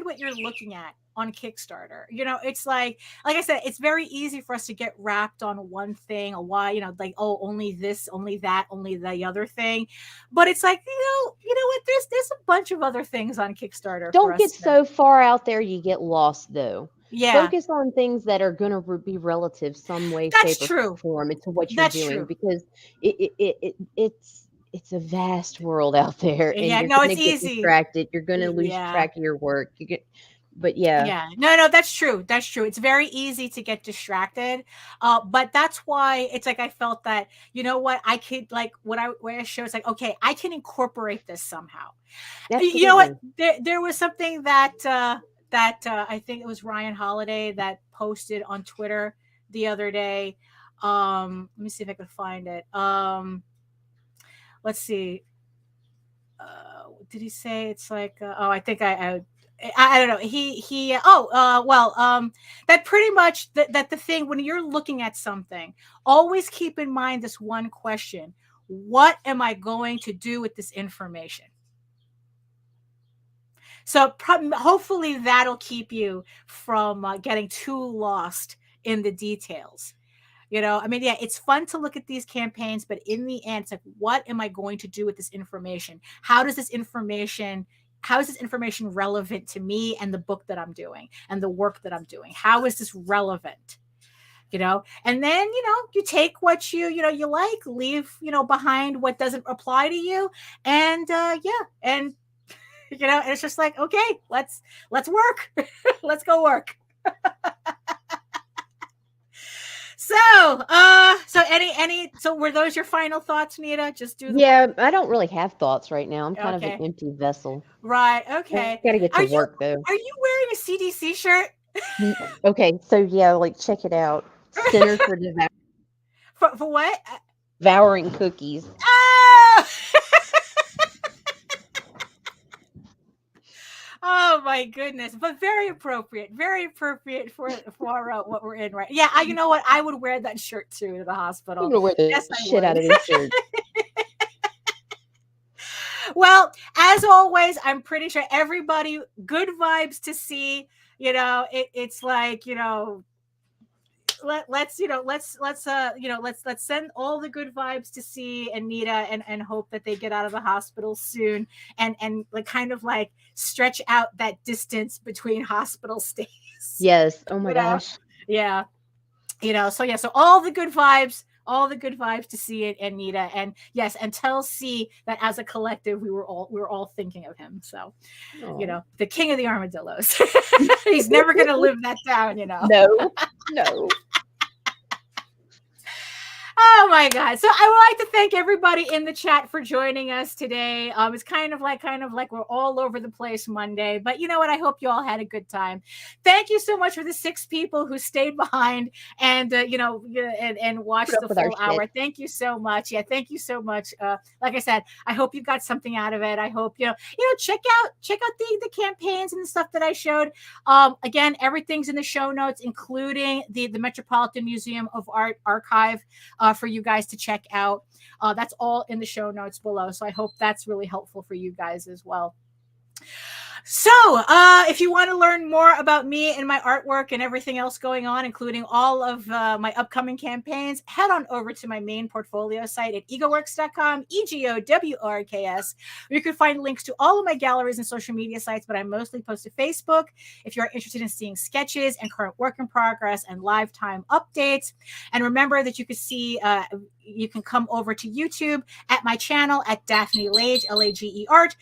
what you're looking at on Kickstarter. It's like I said, it's very easy for us to get wrapped on one thing, or why, like, oh, only this, only that, only the other thing. But it's like, you know what, there's a bunch of other things on Kickstarter. Don't get so far out there you get lost, though. Yeah. Focus on things that are going to be relative some way, shape, or form into what you're doing, because it's a vast world out there, and you're going to get distracted. You're going to lose track of your work. But yeah, no, that's true. That's true. It's very easy to get distracted. But that's why it's like, I felt that, what I could, like, what I showed, it's like, okay, I can incorporate this somehow. Absolutely. You know what? There was something that I think it was Ryan Holiday that posted on Twitter the other day. Let me see if I can find it. Let's see. Did he say it's like? I think I don't know. That pretty much that the thing, when you're looking at something, always keep in mind this one question: what am I going to do with this information? So hopefully that'll keep you from getting too lost in the details. It's fun to look at these campaigns, but in the end, it's like, what am I going to do with this information? How is this information relevant to me and the book that I'm doing and the work that I'm doing? How is this relevant? And then, you take what you like, leave, behind what doesn't apply to you. And, and it's just like, okay, let's work. Let's go work. So were those your final thoughts, Nita? Just do I don't really have thoughts right now. I'm kind of an empty vessel. Right. Okay. I gotta get to work, though. Are you wearing a CDC shirt? Okay, so like, check it out. Center for Devouring. For what? Devouring cookies. Oh! Oh my goodness! But very appropriate for what we're in, right? Yeah, you know what? I would wear that shirt too to the hospital. I'm gonna wear the shit out of this shirt. Well, as always, I'm pretty sure everybody, good vibes to see. It's like, let's send all the good vibes to see Nita and hope that they get out of the hospital soon, and like, kind of like stretch out that distance between hospital stays. Yes. Oh my gosh. Yeah. So all the good vibes to see it, and Nita, and yes, and tell C that as a collective we were all thinking of him. So, the king of the armadillos. He's never gonna live that down, No. Oh my God. So I would like to thank everybody in the chat for joining us today. It's kind of like we're all over the place Monday, but you know what? I hope you all had a good time. Thank you so much for the 6 people who stayed behind and, and watched the full hour. Thank you so much. Yeah. Thank you so much. Like I said, I hope you got something out of it. I hope, check out the campaigns and the stuff that I showed. Again, everything's in the show notes, including the Metropolitan Museum of Art archive, for you guys to check out. That's all in the show notes below. So I hope that's really helpful for you guys as well. So if you want to learn more about me and my artwork and everything else going on, including all of my upcoming campaigns, head on over to my main portfolio site at egoworks.com, EGOWORKS, where you can find links to all of my galleries and social media sites, but I mostly post to Facebook if you're interested in seeing sketches and current work in progress and live time updates. And remember that you can see you can come over to YouTube at my channel at Daphne Lage, Lage Art,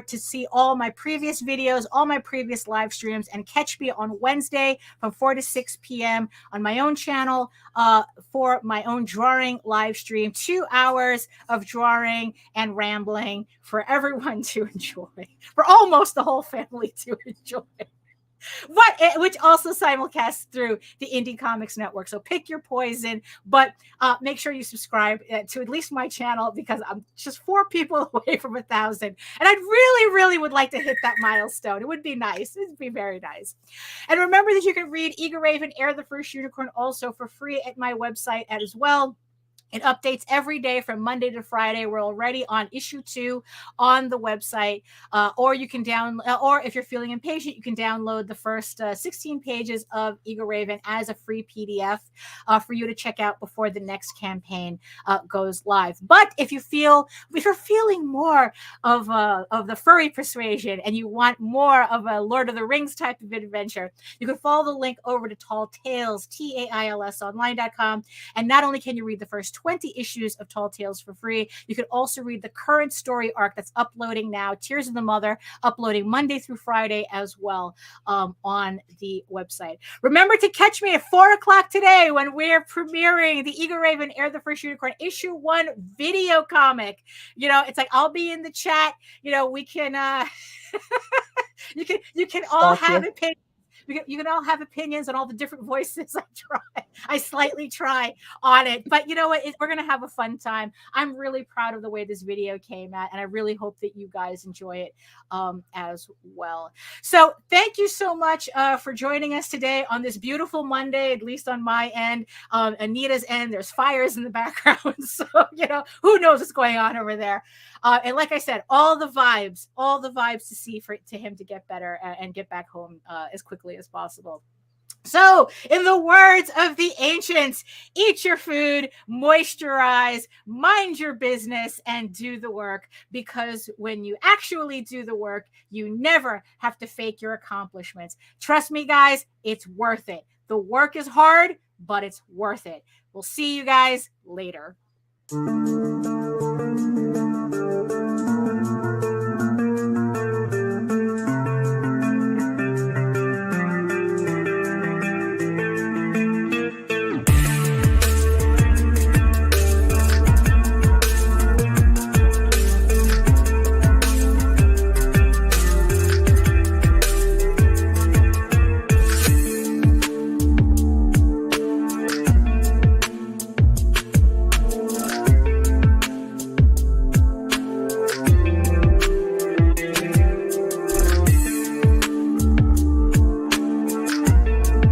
to see all my previous videos, all my previous live streams, and catch me on Wednesday from 4 to 6 p.m. on my own channel for my own drawing live stream. 2 hours of drawing and rambling for everyone to enjoy, for almost the whole family to enjoy. Which also simulcasts through the Indie Comics Network. So pick your poison, but make sure you subscribe to at least my channel, because I'm just 4 people away from 1,000. And I really, really would like to hit that milestone. It would be nice. It would be very nice. And remember that you can read Eager Raven, Air the First Unicorn also for free at my website as well. It updates every day from Monday to Friday. We're already on issue 2 on the website, or you can or if you're feeling impatient, you can download the first 16 pages of Eager Raven as a free PDF for you to check out before the next campaign goes live. But if you're feeling more of the furry persuasion and you want more of a Lord of the Rings type of adventure, you can follow the link over to Tall Tales, TAILSonline.com, and not only can you read the first 20 issues of Tall Tales for free, you could also read the current story arc that's uploading now, Tears of the Mother, uploading Monday through Friday as well on the website. Remember to catch me at 4 o'clock today when we're premiering the Eager Raven, Air the First Unicorn issue 1 video comic. You know, it's like I'll be in the chat. You know, we can you can all have opinions. You can all have opinions on all the different voices I slightly try on it. But you know what? We're going to have a fun time. I'm really proud of the way this video came out, and I really hope that you guys enjoy it as well. So thank you so much for joining us today on this beautiful Monday, at least on my end. Anita's end, there's fires in the background. So, you know, who knows what's going on over there. And like I said, all the vibes to see to him to get better and get back home as quickly as possible. So, in the words of the ancients, eat your food, moisturize, mind your business, and do the work. Because when you actually do the work, you never have to fake your accomplishments. Trust me, guys, it's worth it. The work is hard, but it's worth it. We'll see you guys later.